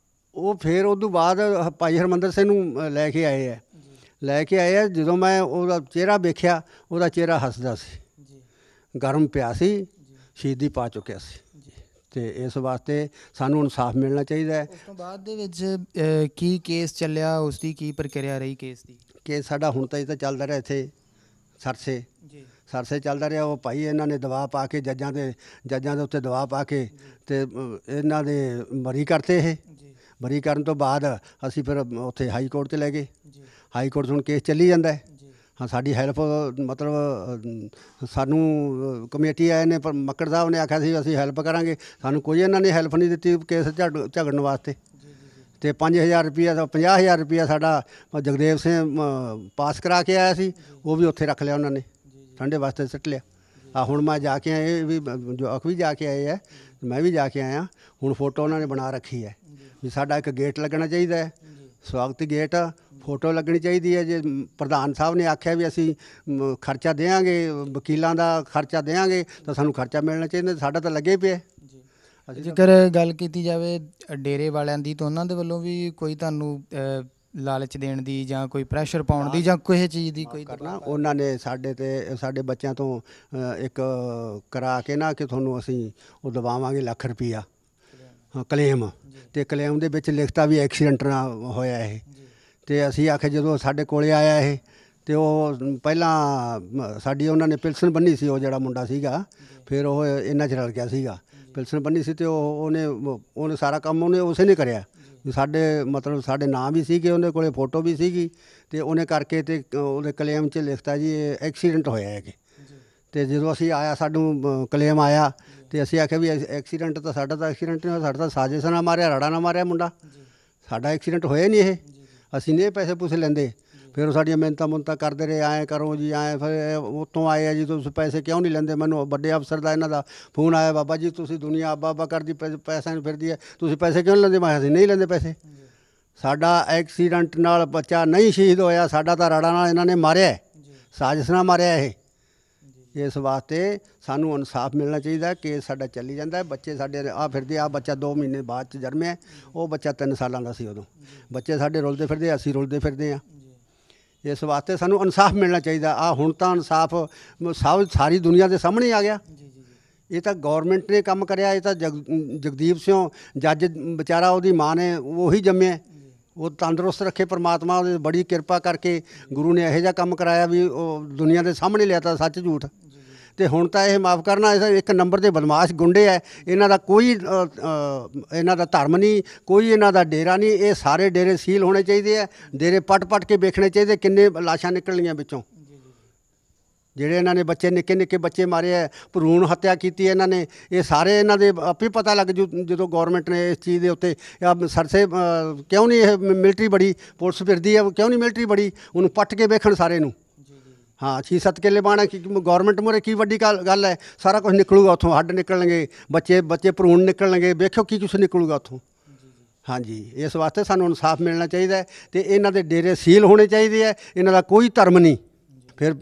ਉਹ ਫਿਰ ਉਦੋਂ ਬਾਅਦ ਭਾਈ ਹਰਮੰਦਰ ਸਿੰਘ ਨੂੰ ਲੈ ਕੇ ਆਏ ਆ। ਜਦੋਂ ਮੈਂ ਉਹਦਾ ਚਿਹਰਾ ਵੇਖਿਆ, ਉਹਦਾ ਚਿਹਰਾ ਹੱਸਦਾ ਸੀ, ਗਰਮ ਪਿਆ ਸੀ, ਸ਼ਹੀਦੀ ਪਾ ਚੁੱਕਿਆ ਸੀ। ਤੇ ਇਸ ਵਾਸਤੇ ਸਾਨੂੰ ਇਨਸਾਫ ਮਿਲਣਾ ਚਾਹੀਦਾ ਹੈ। ਉਸ ਤੋਂ ਬਾਅਦ ਦੇ ਵਿੱਚ ਕੀ ਕੇਸ ਚੱਲਿਆ, ਉਸ ਦੀ ਕੀ ਪ੍ਰਕਿਰਿਆ ਰਹੀ ਕੇਸ ਦੀ? ਕੇਸ ਸਾਡਾ ਹੁਣ ਤਾਂ ਇਹ ਤਾਂ ਚੱਲਦਾ ਰਿਹਾ ਇੱਥੇ ਸਰਸੇ ਚੱਲਦਾ ਰਿਹਾ। ਉਹ ਭਾਈ ਇਹਨਾਂ ਨੇ ਦਬਾਅ ਪਾ ਕੇ ਜੱਜਾਂ ਦੇ ਉੱਤੇ ਦਬਾਅ ਪਾ ਕੇ ਤੇ ਇਹਨਾਂ ਦੇ ਬਰੀ ਕਰਤੇ। ਇਹ ਬਰੀ ਕਰਨ ਤੋਂ ਬਾਅਦ ਅਸੀਂ ਫਿਰ ਉੱਥੇ ਹਾਈ ਕੋਰਟ 'ਤੇ ਲੈ ਗਏ। ਹਾਈ ਕੋਰਟ 'ਚ ਹੁਣ ਕੇਸ ਚੱਲੀ ਜਾਂਦਾ ਹੈ। ਹਾਂ, ਸਾਡੀ ਹੈਲਪ ਮਤਲਬ ਸਾਨੂੰ ਕਮੇਟੀ ਆਏ ਨੇ, ਪਰ ਮੱਕੜ ਸਾਹਿਬ ਨੇ ਆਖਿਆ ਸੀ ਅਸੀਂ ਹੈਲਪ ਕਰਾਂਗੇ, ਸਾਨੂੰ ਕੋਈ ਇਹਨਾਂ ਨੇ ਹੈਲਪ ਨਹੀਂ ਦਿੱਤੀ ਕੇਸ ਝਗੜਨ ਵਾਸਤੇ। ਤੇ 5000 ਰੁਪਈਆ ਸਾਡਾ ਜਗਦੇਵ ਸਿੰਘ ਪਾਸ ਕਰਾ ਕੇ ਆਇਆ ਸੀ, ਉਹ ਵੀ ਉੱਥੇ ਰੱਖ ਲਿਆ ਉਹਨਾਂ ਨੇ, ਠੰਡੇ ਵਾਸਤੇ ਸਿੱਟ ਲਿਆ। ਆ ਹੁਣ ਮੈਂ ਜਾ ਕੇ ਆਏ ਵੀ ਜਵਾਕ ਵੀ ਜਾ ਕੇ ਆਏ ਹੈ, ਮੈਂ ਵੀ ਜਾ ਕੇ ਆਇਆ। ਹੁਣ ਫੋਟੋ ਉਹਨਾਂ ਨੇ ਬਣਾ ਰੱਖੀ ਹੈ ਵੀ ਸਾਡਾ ਇੱਕ ਗੇਟ ਲੱਗਣਾ ਚਾਹੀਦਾ ਹੈ, ਸਵਾਗਤੀ ਗੇਟ, ਫੋਟੋ ਲੱਗਣੀ ਚਾਹੀਦੀ ਹੈ। ਜੇ ਪ੍ਰਧਾਨ ਸਾਹਿਬ ਨੇ ਆਖਿਆ ਵੀ ਅਸੀਂ ਖਰਚਾ ਦੇਵਾਂਗੇ, ਵਕੀਲਾਂ ਦਾ ਖਰਚਾ ਦੇਵਾਂਗੇ, ਤਾਂ ਸਾਨੂੰ ਖਰਚਾ ਮਿਲਣਾ ਚਾਹੀਦਾ, ਸਾਡਾ ਤਾਂ ਲੱਗੇ ਪਿਆ। ਜੇਕਰ ਗੱਲ ਕੀਤੀ ਜਾਵੇ ਡੇਰੇ ਵਾਲਿਆਂ ਦੀ, ਤਾਂ ਉਹਨਾਂ ਦੇ ਵੱਲੋਂ ਵੀ ਕੋਈ ਤੁਹਾਨੂੰ ਲਾਲਚ ਦੇਣ ਦੀ ਜਾਂ ਕੋਈ ਪ੍ਰੈਸ਼ਰ ਪਾਉਣ ਦੀ ਜਾਂ ਕਿਸੇ ਚੀਜ਼ ਦੀ ਕੋਈ ਕਰਨਾ, ਉਹਨਾਂ ਨੇ ਸਾਡੇ ਬੱਚਿਆਂ ਤੋਂ ਇੱਕ ਕਰਾ ਕੇ ਨਾ ਕਿ ਤੁਹਾਨੂੰ ਅਸੀਂ ਉਹ ਦਵਾਵਾਂਗੇ ਲੱਖ ਰੁਪਈਆ ਕਲੇਮ, ਅਤੇ ਕਲੇਮ ਦੇ ਵਿੱਚ ਲਿਖਤਾ ਵੀ ਐਕਸੀਡੈਂਟ ਨਾਲ ਹੋਇਆ ਇਹ। ਅਤੇ ਅਸੀਂ ਆਖਿਆ ਜਦੋਂ ਸਾਡੇ ਕੋਲੇ ਆਇਆ ਇਹ, ਅਤੇ ਉਹ ਪਹਿਲਾਂ ਸਾਡੀ ਉਹਨਾਂ ਨੇ ਪਿਲਸਨ ਬੰਨੀ ਸੀ, ਉਹ ਜਿਹੜਾ ਮੁੰਡਾ ਸੀਗਾ, ਫਿਰ ਉਹ ਇਹਨਾਂ 'ਚ ਰਲ ਗਿਆ ਸੀਗਾ, ਪਿਲਸਨ ਬੰਨੀ ਸੀ, ਅਤੇ ਉਹਨੇ ਸਾਰਾ ਕੰਮ ਉਸੇ ਨੇ ਕਰਿਆ। ਸਾਡੇ ਮਤਲਬ ਸਾਡੇ ਨਾਂ ਵੀ ਸੀਗੇ, ਉਹਦੇ ਕੋਲੇ ਫੋਟੋ ਵੀ ਸੀਗੀ, ਅਤੇ ਉਹਨੇ ਕਰਕੇ ਅਤੇ ਉਹਦੇ ਕਲੇਮ 'ਚ ਲਿਖਤਾ ਜੀ ਇਹ ਐਕਸੀਡੈਂਟ ਹੋਇਆ ਹੈ ਕਿ। ਅਤੇ ਜਦੋਂ ਅਸੀਂ ਆਇਆ, ਸਾਨੂੰ ਕਲੇਮ ਆਇਆ, ਅਤੇ ਅਸੀਂ ਆਖਿਆ ਵੀ ਐਕਸੀਡੈਂਟ ਤਾਂ ਸਾਡਾ ਤਾਂ ਐਕਸੀਡੈਂਟ ਨਹੀਂ ਹੋਇਆ, ਸਾਡਾ ਤਾਂ ਸਾਜ਼ਿਸ਼ ਨਾਲ ਮਾਰਿਆ, ਰੜਾ ਨਾਲ ਮਾਰਿਆ ਮੁੰਡਾ, ਸਾਡਾ ਐਕਸੀਡੈਂਟ ਹੋਇਆ ਨਹੀਂ ਇਹ, ਅਸੀਂ ਨਹੀਂ ਪੈਸੇ ਪੂਸੇ ਲੈਂਦੇ। ਫਿਰ ਉਹ ਸਾਡੀਆਂ ਮਿਹਨਤਾਂ ਮੁਹਨਤਾਂ ਕਰਦੇ ਰਹੇ, ਐਂ ਕਰੋ ਜੀ ਐਂ, ਫਿਰ ਉੱਥੋਂ ਆਏ ਆ ਜੀ ਤੁਸੀਂ ਪੈਸੇ ਕਿਉਂ ਨਹੀਂ ਲੈਂਦੇ। ਮੈਨੂੰ ਵੱਡੇ ਅਫਸਰ ਦਾ ਇਹਨਾਂ ਦਾ ਫੋਨ ਆਇਆ, ਬਾਬਾ ਜੀ ਤੁਸੀਂ ਦੁਨੀਆ ਅੱਬਾ ਅੱਬਾ ਕਰਦੀ ਪੈਸਿਆਂ ਨੂੰ ਫਿਰਦੀ ਹੈ, ਤੁਸੀਂ ਪੈਸੇ ਕਿਉਂ ਨਹੀਂ ਲੈਂਦੇ। ਮੈਂ ਅਸੀਂ ਨਹੀਂ ਲੈਂਦੇ ਪੈਸੇ, ਸਾਡਾ ਐਕਸੀਡੈਂਟ ਨਾਲ ਬੱਚਾ ਨਹੀਂ ਸ਼ਹੀਦ ਹੋਇਆ, ਸਾਡਾ ਤਾਂ ਰੜਾ ਨਾਲ ਇਹਨਾਂ ਨੇ ਮਾਰਿਆ, ਸਾਜ਼ਿਸ਼ ਨਾਲ ਮਾਰਿਆ ਇਹ। ਇਸ ਵਾਸਤੇ ਸਾਨੂੰ ਇਨਸਾਫ ਮਿਲਣਾ ਚਾਹੀਦਾ। ਕੇਸ ਸਾਡਾ ਚੱਲੀ ਜਾਂਦਾ, ਬੱਚੇ ਸਾਡੇ ਆ ਫਿਰਦੇ, ਆ ਬੱਚਾ 2 ਮਹੀਨੇ ਬਾਅਦ 'ਚ ਜਨਮਿਆ, ਉਹ ਬੱਚਾ 3 ਸਾਲਾਂ ਦਾ ਸੀ ਉਦੋਂ। ਬੱਚੇ ਸਾਡੇ ਰੁਲਦੇ ਫਿਰਦੇ, ਅਸੀਂ ਰੁਲਦੇ ਫਿਰਦੇ ਹਾਂ। ਇਸ ਵਾਸਤੇ ਸਾਨੂੰ ਇਨਸਾਫ ਮਿਲਣਾ ਚਾਹੀਦਾ। ਆ ਹੁਣ ਤਾਂ ਇਨਸਾਫ ਸਾਰੀ ਦੁਨੀਆ ਦੇ ਸਾਹਮਣੇ ਆ ਗਿਆ। ਇਹ ਤਾਂ ਗੌਰਮੈਂਟ ਨੇ ਕੰਮ ਕਰਿਆ, ਇਹ ਤਾਂ ਜਗਦੀਪ ਸਿੰਘ ਜੱਜ ਵਿਚਾਰਾ, ਉਹਦੀ ਮਾਂ ਨੇ ਉਹੀ ਜੰਮਿਆ, ਉਹ ਤੰਦਰੁਸਤ ਰੱਖੇ ਪਰਮਾਤਮਾ, ਉਹਦੀ ਬੜੀ ਕਿਰਪਾ ਕਰਕੇ ਗੁਰੂ ਨੇ ਇਹੋ ਜਿਹਾ ਕੰਮ ਕਰਾਇਆ ਵੀ ਉਹ ਦੁਨੀਆ ਦੇ ਸਾਹਮਣੇ ਲਿਆ ਤਾ ਸੱਚ ਝੂਠ। ਅਤੇ ਹੁਣ ਤਾਂ ਇਹ ਮਾਫ਼ ਕਰਨਾ, ਇਹ ਇੱਕ ਨੰਬਰ ਦੇ ਬਦਮਾਸ਼ ਗੁੰਡੇ ਹੈ, ਇਹਨਾਂ ਦਾ ਕੋਈ ਇਹਨਾਂ ਦਾ ਧਰਮ ਨਹੀਂ, ਕੋਈ ਇਹਨਾਂ ਦਾ ਡੇਰਾ ਨਹੀਂ। ਇਹ ਸਾਰੇ ਡੇਰੇ ਸੀਲ ਹੋਣੇ ਚਾਹੀਦੇ ਹੈ, ਡੇਰੇ ਪੱਟ ਕੇ ਵੇਖਣੇ ਚਾਹੀਦੇ ਕਿੰਨੇ ਲਾਸ਼ਾਂ ਨਿਕਲਣੀਆਂ ਵਿੱਚੋਂ। ਜਿਹੜੇ ਇਹਨਾਂ ਨੇ ਬੱਚੇ ਨਿੱਕੇ ਨਿੱਕੇ ਬੱਚੇ ਮਾਰੇ ਹੈ, ਭਰੂਣ ਹੱਤਿਆ ਕੀਤੀ ਹੈ ਇਹਨਾਂ ਨੇ, ਇਹ ਸਾਰੇ ਇਹਨਾਂ ਦੇ ਆਪੇ ਪਤਾ ਲੱਗ ਜੂ ਜਦੋਂ ਗੌਰਮੈਂਟ ਨੇ ਇਸ ਚੀਜ਼ ਦੇ ਉੱਤੇ ਸਰਸੇ ਕਿਉਂ ਨਹੀਂ ਇਹ ਮਿਲਟਰੀ ਬੜੀ, ਪੁਲਿਸ ਫਿਰਦੀ ਹੈ ਕਿਉਂ ਨਹੀਂ ਮਿਲਟਰੀ ਬੜੀ, ਉਹਨੂੰ ਪੱਟ ਕੇ ਵੇਖਣ ਸਾਰੇ ਨੂੰ। ਹਾਂ 6-7 ਕਿੱਲੇ ਬਾਣਾ ਕਿ ਗੌਰਮੈਂਟ ਮੂਹਰੇ ਕੀ ਵੱਡੀ ਗੱਲ ਹੈ, ਸਾਰਾ ਕੁਝ ਨਿਕਲੂਗਾ ਉੱਥੋਂ, ਹੱਡ ਨਿਕਲਣਗੇ, ਬੱਚੇ ਭਰੂਣ ਨਿਕਲਣਗੇ, ਵੇਖੋ ਕੀ ਕੁਛ ਨਿਕਲੂਗਾ ਉੱਥੋਂ। ਹਾਂਜੀ, ਇਸ ਵਾਸਤੇ ਸਾਨੂੰ ਇਨਸਾਫ ਮਿਲਣਾ ਚਾਹੀਦਾ ਅਤੇ ਇਹਨਾਂ ਦੇ ਡੇਰੇ ਸੀਲ ਹੋਣੇ ਚਾਹੀਦੇ ਹੈ, ਇਹਨਾਂ ਦਾ ਕੋਈ ਧਰਮ ਨਹੀਂ। ਫਿਰ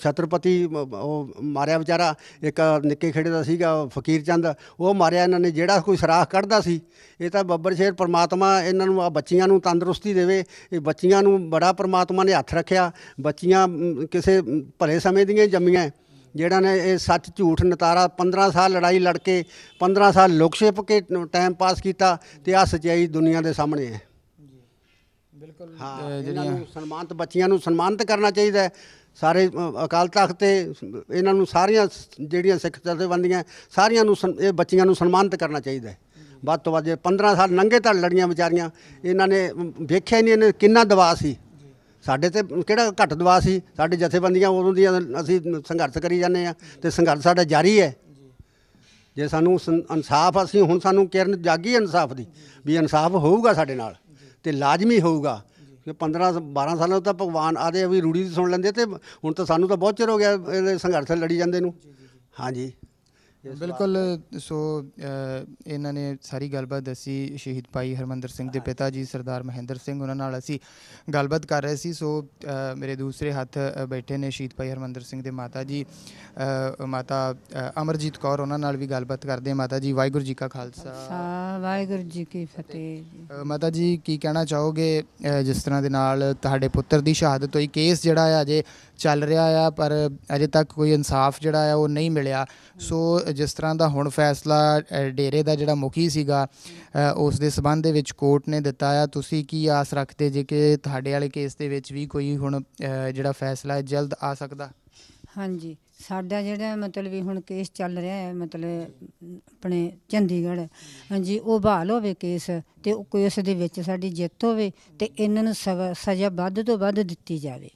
ਛਤਰਪਤੀ ਉਹ ਮਾਰਿਆ ਵਿਚਾਰਾ, ਇੱਕ ਨਿੱਕੇ ਖੇੜੇ ਦਾ ਸੀਗਾ ਫਕੀਰ ਚੰਦ, ਉਹ ਮਾਰਿਆ ਇਹਨਾਂ ਨੇ, ਜਿਹੜਾ ਕੋਈ ਸਰਾਖ ਕੱਢਦਾ ਸੀ। ਇਹ ਤਾਂ ਬੱਬਰ ਸ਼ੇਰ ਪਰਮਾਤਮਾ ਇਹਨਾਂ ਨੂੰ, ਆ ਬੱਚੀਆਂ ਨੂੰ ਤੰਦਰੁਸਤੀ ਦੇਵੇ। ਇਹ ਬੱਚੀਆਂ ਨੂੰ ਬੜਾ ਪਰਮਾਤਮਾ ਨੇ ਹੱਥ ਰੱਖਿਆ, ਬੱਚੀਆਂ ਕਿਸੇ ਭਲੇ ਸਮੇਂ ਦੀਆਂ ਜੰਮੀਆਂ, ਜਿਹੜਾ ਨੇ ਇਹ ਸੱਚ ਝੂਠ ਨਤਾਰਾ 15 ਸਾਲ ਲੜਾਈ ਲੜ ਕੇ, 15 ਸਾਲ ਲੁਕ ਛਿਪ ਕੇ ਟਾਈਮ ਪਾਸ ਕੀਤਾ, ਅਤੇ ਆਹ ਸੱਚਾਈ ਦੁਨੀਆ ਦੇ ਸਾਹਮਣੇ ਹੈ। ਬਿਲਕੁਲ ਹਾਂ, ਇਹਨਾਂ ਨੂੰ ਸਨਮਾਨਿਤ, ਬੱਚੀਆਂ ਨੂੰ ਸਨਮਾਨਿਤ ਕਰਨਾ ਚਾਹੀਦਾ ਹੈ। ਸਾਰੇ ਅਕਾਲ ਤਖਤ 'ਤੇ ਇਹਨਾਂ ਨੂੰ, ਸਾਰੀਆਂ ਜਿਹੜੀਆਂ ਸਿੱਖ ਜਥੇਬੰਦੀਆਂ ਸਾਰੀਆਂ ਨੂੰ ਇਹ ਬੱਚੀਆਂ ਨੂੰ ਸਨਮਾਨਿਤ ਕਰਨਾ ਚਾਹੀਦਾ ਹੈ ਵੱਧ ਤੋਂ ਵੱਧ। 15 ਸਾਲ ਨੰਗੇ ਧੜ ਲੜੀਆਂ ਵਿਚਾਰੀਆਂ, ਇਹਨਾਂ ਨੇ ਵੇਖਿਆ ਹੀ ਨਹੀਂ ਇਹਨੇ ਕਿੰਨਾ ਦਬਾਅ ਸੀ ਸਾਡੇ 'ਤੇ, ਕਿਹੜਾ ਘੱਟ ਦਬਾਅ ਸੀ। ਸਾਡੇ ਜਥੇਬੰਦੀਆਂ ਉਦੋਂ ਦੀਆਂ ਅਸੀਂ ਸੰਘਰਸ਼ ਕਰੀ ਜਾਂਦੇ ਹਾਂ, ਅਤੇ ਸੰਘਰਸ਼ ਸਾਡਾ ਜਾਰੀ ਹੈ। ਜੇ ਸਾਨੂੰ ਇਨਸਾਫ, ਅਸੀਂ ਹੁਣ ਸਾਨੂੰ ਕਿਰਨ ਜਾਗੀ ਇਨਸਾਫ ਦੀ ਵੀ ਇਨਸਾਫ ਹੋਊਗਾ ਸਾਡੇ ਨਾਲ, ਅਤੇ ਲਾਜ਼ਮੀ ਹੋਊਗਾ। ਕਿ 15-12 ਸਾਲਾਂ ਤੋਂ ਤਾਂ ਭਗਵਾਨ ਆਦੇ ਵੀ ਰੂੜੀ ਦੀ ਸੁਣ ਲੈਂਦੇ, ਅਤੇ ਹੁਣ ਤਾਂ ਸਾਨੂੰ ਤਾਂ ਬਹੁਤ ਚਿਰ ਹੋ ਗਿਆ ਇਹਦੇ ਸੰਘਰਸ਼ ਲੜੀ ਜਾਂਦੇ ਨੂੰ। ਹਾਂਜੀ ਬਿਲਕੁਲ। ਸੋ ਇਹਨਾਂ ਨੇ ਸਾਰੀ ਗੱਲਬਾਤ ਦੱਸੀ, ਸ਼ਹੀਦ ਭਾਈ ਹਰਮਿੰਦਰ ਸਿੰਘ ਦੇ ਪਿਤਾ ਜੀ ਸਰਦਾਰ ਮਹਿੰਦਰ ਸਿੰਘ, ਉਹਨਾਂ ਨਾਲ ਅਸੀਂ ਗੱਲਬਾਤ ਕਰ ਰਹੇ ਸੀ। ਸੋ ਮੇਰੇ ਦੂਸਰੇ ਹੱਥ ਬੈਠੇ ਨੇ ਸ਼ਹੀਦ ਭਾਈ ਹਰਮਿੰਦਰ ਸਿੰਘ ਦੇ ਮਾਤਾ ਜੀ, ਮਾਤਾ ਅਮਰਜੀਤ ਕੌਰ, ਉਹਨਾਂ ਨਾਲ ਵੀ ਗੱਲਬਾਤ ਕਰਦੇ ਹਾਂ। ਮਾਤਾ ਜੀ ਵਾਹਿਗੁਰੂ ਜੀ ਕਾ ਖਾਲਸਾ, ਵਾਹਿਗੁਰੂ ਜੀ ਕੀ ਫਤਿਹ। ਮਾਤਾ ਜੀ ਕੀ ਕਹਿਣਾ ਚਾਹੋਗੇ, ਜਿਸ ਤਰ੍ਹਾਂ ਦੇ ਨਾਲ ਤੁਹਾਡੇ ਪੁੱਤਰ ਦੀ ਸ਼ਹਾਦਤ ਹੋਈ, ਕੇਸ ਜਿਹੜਾ ਆ ਅਜੇ ਚੱਲ ਰਿਹਾ ਆ, ਪਰ ਅਜੇ ਤੱਕ ਕੋਈ ਇਨਸਾਫ ਜਿਹੜਾ ਆ ਉਹ ਨਹੀਂ ਮਿਲਿਆ। ਸੋ ਜਿਸ ਤਰ੍ਹਾਂ ਦਾ ਹੁਣ ਫੈਸਲਾ ਡੇਰੇ ਦਾ ਜਿਹੜਾ ਮੁਖੀ ਸੀਗਾ ਉਸ ਦੇ ਸਬੰਧ ਦੇ ਵਿੱਚ ਕੋਰਟ ਨੇ ਦਿੱਤਾ ਆ, ਤੁਸੀਂ ਕੀ ਆਸ ਰੱਖਦੇ ਜੇ ਕਿ ਤੁਹਾਡੇ ਵਾਲੇ ਕੇਸ ਦੇ ਵਿੱਚ ਵੀ ਕੋਈ ਹੁਣ ਜਿਹੜਾ ਫੈਸਲਾ ਹੈ ਜਲਦ ਆ ਸਕਦਾ? ਹਾਂਜੀ, ਸਾਡਾ ਜਿਹੜਾ ਮਤਲਬ ਵੀ ਹੁਣ ਕੇਸ ਚੱਲ ਰਿਹਾ ਹੈ, ਮਤਲਬ ਆਪਣੇ ਚੰਡੀਗੜ੍ਹ, ਹਾਂਜੀ, ਉਹ ਬਹਾਲ ਹੋਵੇ ਕੇਸ, ਅਤੇ ਕੇਸ ਦੇ ਵਿੱਚ ਸਾਡੀ ਜਿੱਤ ਹੋਵੇ, ਅਤੇ ਇਹਨਾਂ ਨੂੰ ਸਜ਼ਾ ਵੱਧ ਤੋਂ ਵੱਧ ਦਿੱਤੀ ਜਾਵੇ।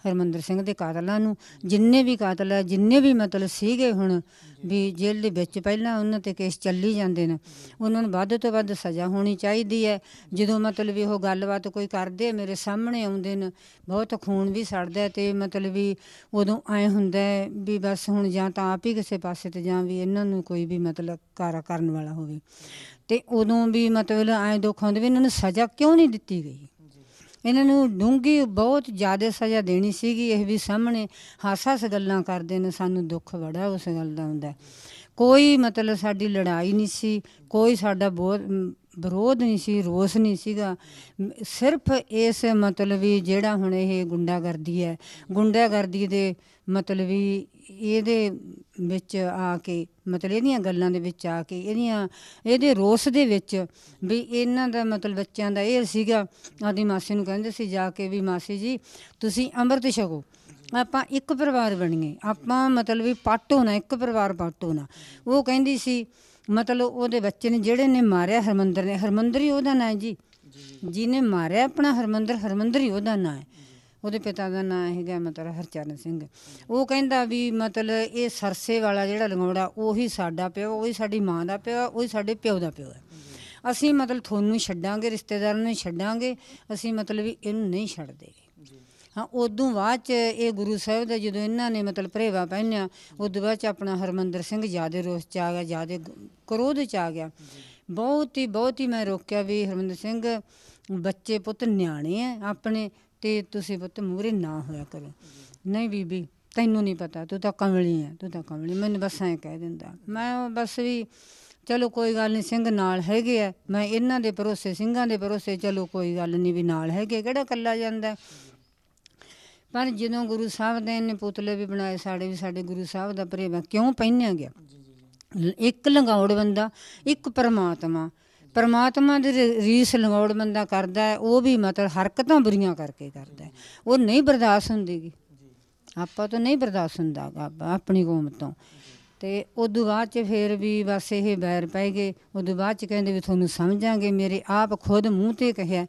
ਹਰਮਿੰਦਰ ਸਿੰਘ ਦੇ ਕਾਤਲਾਂ ਨੂੰ। ਜਿੰਨੇ ਵੀ ਕਾਤਲ ਹੈ, ਜਿੰਨੇ ਵੀ ਮਤਲਬ ਸੀਗੇ ਹੁਣ ਵੀ ਜੇਲ੍ਹ ਦੇ ਵਿੱਚ ਪਹਿਲਾਂ ਉਹਨਾਂ 'ਤੇ ਕੇਸ ਚੱਲੀ ਜਾਂਦੇ ਨੇ, ਉਹਨਾਂ ਨੂੰ ਵੱਧ ਤੋਂ ਵੱਧ ਸਜ਼ਾ ਹੋਣੀ ਚਾਹੀਦੀ ਹੈ। ਜਦੋਂ ਮਤਲਬ ਵੀ ਉਹ ਗੱਲਬਾਤ ਕੋਈ ਕਰਦੇ ਮੇਰੇ ਸਾਹਮਣੇ ਆਉਂਦੇ ਨੇ, ਬਹੁਤ ਖੂਨ ਵੀ ਸੜਦਾ ਅਤੇ ਮਤਲਬ ਵੀ ਉਦੋਂ ਐਂ ਹੁੰਦਾ ਵੀ ਬਸ ਹੁਣ ਜਾਂ ਤਾਂ ਆਪ ਹੀ ਕਿਸੇ ਪਾਸੇ 'ਤੇ ਜਾਂ ਵੀ ਇਹਨਾਂ ਨੂੰ ਕੋਈ ਵੀ ਮਤਲਬ ਕਾਰਾ ਕਰਨ ਵਾਲਾ ਹੋਵੇ। ਅਤੇ ਉਦੋਂ ਵੀ ਮਤਲਬ ਐਂ ਦੁੱਖ ਆਉਂਦੇ ਵੀ ਇਹਨਾਂ ਨੂੰ ਸਜ਼ਾ ਕਿਉਂ ਨਹੀਂ ਦਿੱਤੀ ਗਈ। ਇਹਨਾਂ ਨੂੰ ਡੂੰਘੀ ਬਹੁਤ ਜ਼ਿਆਦਾ ਸਜ਼ਾ ਦੇਣੀ ਸੀਗੀ। ਇਹ ਵੀ ਸਾਹਮਣੇ ਹੱਸ ਗੱਲਾਂ ਕਰਦੇ ਨੇ, ਸਾਨੂੰ ਦੁੱਖ ਬੜਾ ਉਸ ਗੱਲ ਦਾ ਹੁੰਦਾ। ਕੋਈ ਮਤਲਬ ਸਾਡੀ ਲੜਾਈ ਨਹੀਂ ਸੀ, ਕੋਈ ਸਾਡਾ ਬਹੁਤ ਵਿਰੋਧ ਨਹੀਂ ਸੀ, ਰੋਸ ਨਹੀਂ ਸੀਗਾ। ਸਿਰਫ ਇਸ ਮਤਲਬ ਵੀ ਜਿਹੜਾ ਹੁਣ ਇਹ ਗੁੰਡਾਗਰਦੀ ਹੈ, ਗੁੰਡਾਗਰਦੀ ਦੇ ਮਤਲਬ ਵੀ ਇਹਦੇ ਵਿੱਚ ਆ ਕੇ ਮਤਲਬ ਇਹਦੀਆਂ ਗੱਲਾਂ ਦੇ ਵਿੱਚ ਆ ਕੇ ਇਹਦੇ ਰੋਸ ਦੇ ਵਿੱਚ ਵੀ ਇਹਨਾਂ ਦਾ ਮਤਲਬ ਬੱਚਿਆਂ ਦਾ ਇਹ ਸੀਗਾ। ਆਪਦੀ ਮਾਸੀ ਨੂੰ ਕਹਿੰਦੇ ਸੀ ਜਾ ਕੇ ਵੀ ਮਾਸੀ ਜੀ ਤੁਸੀਂ ਅੰਮ੍ਰਿਤ ਛਕੋ, ਆਪਾਂ ਇੱਕ ਪਰਿਵਾਰ ਬਣੀਏ, ਆਪਾਂ ਮਤਲਬ ਵੀ ਪਾਟੋ ਨਾ, ਇੱਕ ਪਰਿਵਾਰ ਪਾਟੋ ਨਾ। ਉਹ ਕਹਿੰਦੀ ਸੀ ਮਤਲਬ ਉਹਦੇ ਬੱਚੇ ਨੇ ਜਿਹੜੇ ਨੇ ਮਾਰਿਆ ਹਰਮਿੰਦਰ ਨੇ, ਹਰਮਿੰਦਰ ਹੀ ਉਹਦਾ ਨਾਂ ਜੀ, ਜਿਹਨੇ ਮਾਰਿਆ ਆਪਣਾ ਹਰਮਿੰਦਰ ਹੀ ਉਹਦਾ ਨਾਂ ਹੈ। ਉਹਦੇ ਪਿਤਾ ਦਾ ਨਾਂ ਹੈਗਾ ਮਤਲਬ ਹਰਚਰਨ ਸਿੰਘ। ਉਹ ਕਹਿੰਦਾ ਵੀ ਮਤਲਬ ਇਹ ਸਰਸੇ ਵਾਲਾ ਜਿਹੜਾ ਲੰਗੋੜਾ ਉਹੀ ਸਾਡਾ ਪਿਓ, ਉਹੀ ਸਾਡੀ ਮਾਂ ਦਾ ਪਿਓ, ਉਹੀ ਸਾਡੇ ਪਿਓ ਦਾ ਪਿਓ ਹੈ। ਅਸੀਂ ਮਤਲਬ ਤੁਹਾਨੂੰ ਛੱਡਾਂਗੇ, ਰਿਸ਼ਤੇਦਾਰਾਂ ਨੂੰ ਛੱਡਾਂਗੇ, ਅਸੀਂ ਮਤਲਬ ਵੀ ਇਹਨੂੰ ਨਹੀਂ ਛੱਡਦੇ। ਹਾਂ, ਉਦੋਂ ਬਾਅਦ 'ਚ ਇਹ ਗੁਰੂ ਸਾਹਿਬ ਦਾ ਜਦੋਂ ਇਹਨਾਂ ਨੇ ਮਤਲਬ ਭਰੇਵਾ ਪਹਿਨਿਆ, ਉਦੋਂ ਬਾਅਦ 'ਚ ਆਪਣਾ ਹਰਮਿੰਦਰ ਸਿੰਘ ਜ਼ਿਆਦਾ ਰੋਸ 'ਚ ਆ ਗਿਆ, ਜ਼ਿਆਦਾ ਕ੍ਰੋਧ 'ਚ ਆ ਗਿਆ। ਬਹੁਤ ਹੀ ਮੈਂ ਰੋਕਿਆ ਵੀ ਹਰਮਿੰਦਰ ਸਿੰਘ ਬੱਚੇ ਪੁੱਤ ਨਿਆਣੇ ਆ ਆਪਣੇ, ਅਤੇ ਤੁਸੀਂ ਪੁੱਤ ਮੂਹਰੇ ਨਾ ਹੋਇਆ ਕਰੋ। ਨਹੀਂ ਬੀਬੀ ਤੈਨੂੰ ਨਹੀਂ ਪਤਾ, ਤੂੰ ਤਾਂ ਕਮਲੀ ਹੈ, ਤੂੰ ਤਾਂ ਕਮਲੀ, ਮੈਨੂੰ ਬਸ ਐਂ ਕਹਿ ਦਿੰਦਾ। ਮੈਂ ਬਸ ਵੀ ਚਲੋ ਕੋਈ ਗੱਲ ਨਹੀਂ, ਸਿੰਘ ਨਾਲ ਹੈਗੇ ਆ, ਮੈਂ ਇਹਨਾਂ ਦੇ ਭਰੋਸੇ, ਸਿੰਘਾਂ ਦੇ ਭਰੋਸੇ ਚਲੋ ਕੋਈ ਗੱਲ ਨਹੀਂ ਵੀ ਨਾਲ ਹੈਗੇ, ਕਿਹੜਾ ਇਕੱਲਾ ਜਾਂਦਾ। ਪਰ ਜਦੋਂ ਗੁਰੂ ਸਾਹਿਬ ਦੇ ਇਹਨੇ ਪੁਤਲੇ ਵੀ ਬਣਾਏ ਸਾਡੇ, ਵੀ ਸਾਡੇ ਗੁਰੂ ਸਾਹਿਬ ਦਾ ਭਰੇਵਾ ਕਿਉਂ ਪਹਿਨਿਆ ਗਿਆ। ਇੱਕ ਲੰਗੌੜ ਬੰਦਾ, ਇੱਕ ਪਰਮਾਤਮਾ ਦੀ ਰੀਸ ਲੰਗੌੜ ਬੰਦਾ ਕਰਦਾ ਹੈ, ਉਹ ਵੀ ਮਤਲਬ ਹਰਕਤਾਂ ਬੁਰੀਆਂ ਕਰਕੇ ਕਰਦਾ, ਉਹ ਨਹੀਂ ਬਰਦਾਸ਼ਤ ਹੁੰਦੀ ਗੀ। ਆਪਾਂ ਤੋਂ ਨਹੀਂ ਬਰਦਾਸ਼ਤ ਹੁੰਦਾ ਗਾ ਆਪਣੀ ਕੌਮ ਤੋਂ। ਅਤੇ ਉਦੋਂ ਬਾਅਦ 'ਚ ਫਿਰ ਵੀ ਬਸ ਇਹ ਬੈਰ ਪੈ ਗਏ। ਉਦੋਂ ਬਾਅਦ 'ਚ ਕਹਿੰਦੇ ਵੀ ਤੁਹਾਨੂੰ ਸਮਝਾਂਗੇ। ਮੇਰੇ ਆਪ ਖੁਦ ਮੂੰਹ 'ਤੇ ਕਹਿਆ,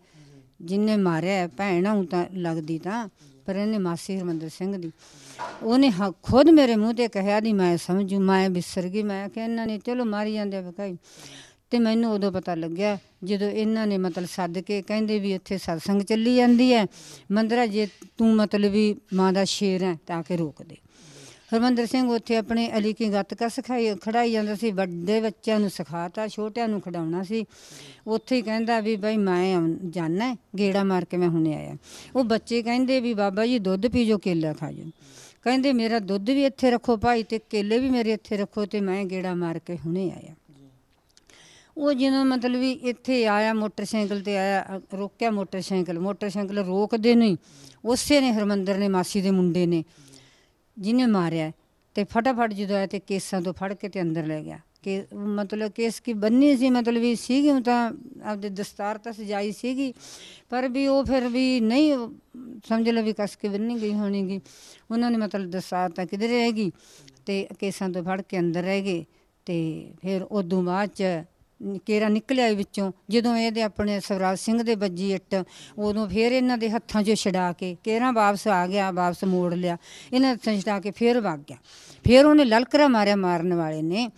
ਜਿਹਨੇ ਮਾਰਿਆ ਭੈਣ ਆਊਂ ਤਾਂ ਲੱਗਦੀ ਤਾਂ, ਪਰ ਇਹਨੇ ਮਾਸੀ ਹਰਮਿੰਦਰ ਸਿੰਘ ਦੀ, ਉਹਨੇ ਖੁਦ ਮੇਰੇ ਮੂੰਹ 'ਤੇ ਕਹਿਆ ਨਹੀਂ ਮੈਂ ਸਮਝੂ, ਮੈਂ ਵਿਸਰ ਗਈ। ਮੈਂ ਕਿਹਾ ਇਹਨਾਂ ਨੇ ਚਲੋ ਮਾਰੀ ਜਾਂਦੇ ਵਿਕਾਈ। ਅਤੇ ਮੈਨੂੰ ਉਦੋਂ ਪਤਾ ਲੱਗਿਆ ਜਦੋਂ ਇਹਨਾਂ ਨੇ ਮਤਲਬ ਸੱਦ ਕੇ ਕਹਿੰਦੇ ਵੀ ਇੱਥੇ ਸਤਸੰਗ ਚੱਲੀ ਜਾਂਦੀ ਹੈ ਮੰਦਰਾ, ਜੇ ਤੂੰ ਮਤਲਬ ਵੀ ਮਾਂ ਦਾ ਸ਼ੇਰ ਹੈ ਤਾਂ ਆ ਕੇ ਰੋਕ ਦੇ। ਹਰਮਿੰਦਰ ਸਿੰਘ ਉੱਥੇ ਆਪਣੇ ਅਲੀ ਕੀ ਗੱਤਕਾ ਖੜਾਈ ਜਾਂਦਾ ਸੀ, ਵੱਡੇ ਬੱਚਿਆਂ ਨੂੰ ਸਿਖਾਤਾ, ਛੋਟਿਆਂ ਨੂੰ ਖਿਡਾਉਣਾ ਸੀ। ਉੱਥੇ ਹੀ ਕਹਿੰਦਾ ਵੀ ਬਾਈ ਮੈਂ ਜਾਣਾ ਗੇੜਾ ਮਾਰ ਕੇ ਮੈਂ ਹੁਣੇ ਆਇਆ। ਉਹ ਬੱਚੇ ਕਹਿੰਦੇ ਵੀ ਬਾਬਾ ਜੀ ਦੁੱਧ ਪੀ ਜੋ, ਕੇਲਾ ਖਾ ਜੋ। ਕਹਿੰਦੇ ਮੇਰਾ ਦੁੱਧ ਵੀ ਇੱਥੇ ਰੱਖੋ ਭਾਈ, ਅਤੇ ਕੇਲੇ ਵੀ ਮੇਰੇ ਇੱਥੇ ਰੱਖੋ, ਅਤੇ ਮੈਂ ਗੇੜਾ ਮਾਰ ਕੇ ਹੁਣੇ ਆਇਆ। ਉਹ ਜਦੋਂ ਮਤਲਬ ਵੀ ਇੱਥੇ ਆਇਆ ਮੋਟਰਸਾਈਕਲ 'ਤੇ ਆਇਆ, ਰੋਕਿਆ ਮੋਟਰਸਾਈਕਲ ਰੋਕਦੇ ਨਹੀਂ, ਉਸੇ ਨੇ ਹਰਮਿੰਦਰ ਨੇ ਮਾਸੀ ਦੇ ਮੁੰਡੇ ਨੇ ਜਿਹਨੇ ਮਾਰਿਆ, ਅਤੇ ਫਟਾਫਟ ਜਦੋਂ ਆਇਆ ਅਤੇ ਕੇਸਾਂ ਤੋਂ ਫੜ ਕੇ ਅਤੇ ਅੰਦਰ ਲੈ ਗਿਆ। ਕਿ ਮਤਲਬ ਕੇਸ ਕੀ ਬੰਨੀ ਸੀ, ਮਤਲਬ ਵੀ ਸੀਗੀ ਉਹ ਤਾਂ ਆਪਦੇ ਦਸਤਾਰ ਤਾਂ ਸਜਾਈ ਸੀਗੀ, ਪਰ ਵੀ ਉਹ ਫਿਰ ਵੀ ਨਹੀਂ ਸਮਝ ਲਓ ਵੀ ਕੱਸ ਕੇ ਬੰਨੀ ਗਈ ਹੋਣੀ ਗੀ। ਉਹਨਾਂ ਨੇ ਮਤਲਬ ਦਸਤਾਰ ਤਾਂ ਕਿਧਰ ਰਹੇਗੀ, ਅਤੇ ਕੇਸਾਂ ਤੋਂ ਫੜ ਕੇ ਅੰਦਰ ਰਹਿ ਗਏ। ਅਤੇ ਫਿਰ ਉਦੋਂ ਬਾਅਦ 'ਚ ਕੇਰਾ ਨਿਕਲਿਆ ਵਿੱਚੋਂ, ਜਦੋਂ ਇਹਦੇ ਆਪਣੇ ਸਵਰਾਜ ਸਿੰਘ ਦੇ ਵੱਜੀ ਇੱਟ, ਉਦੋਂ ਫਿਰ ਇਹਨਾਂ ਦੇ ਹੱਥਾਂ 'ਚੋਂ ਛਡਾ ਕੇ ਕੇਰਾ ਵਾਪਸ ਆ ਗਿਆ, ਵਾਪਸ ਮੋੜ ਲਿਆ, ਇਹਨਾਂ ਹੱਥਾਂ 'ਚ ਛਡਾ ਕੇ ਫਿਰ ਵਗ ਗਿਆ। ਫਿਰ ਉਹਨੇ ਲਲਕਰਾ ਮਾਰਿਆ ਮਾਰਨ ਵਾਲੇ ਨੇ,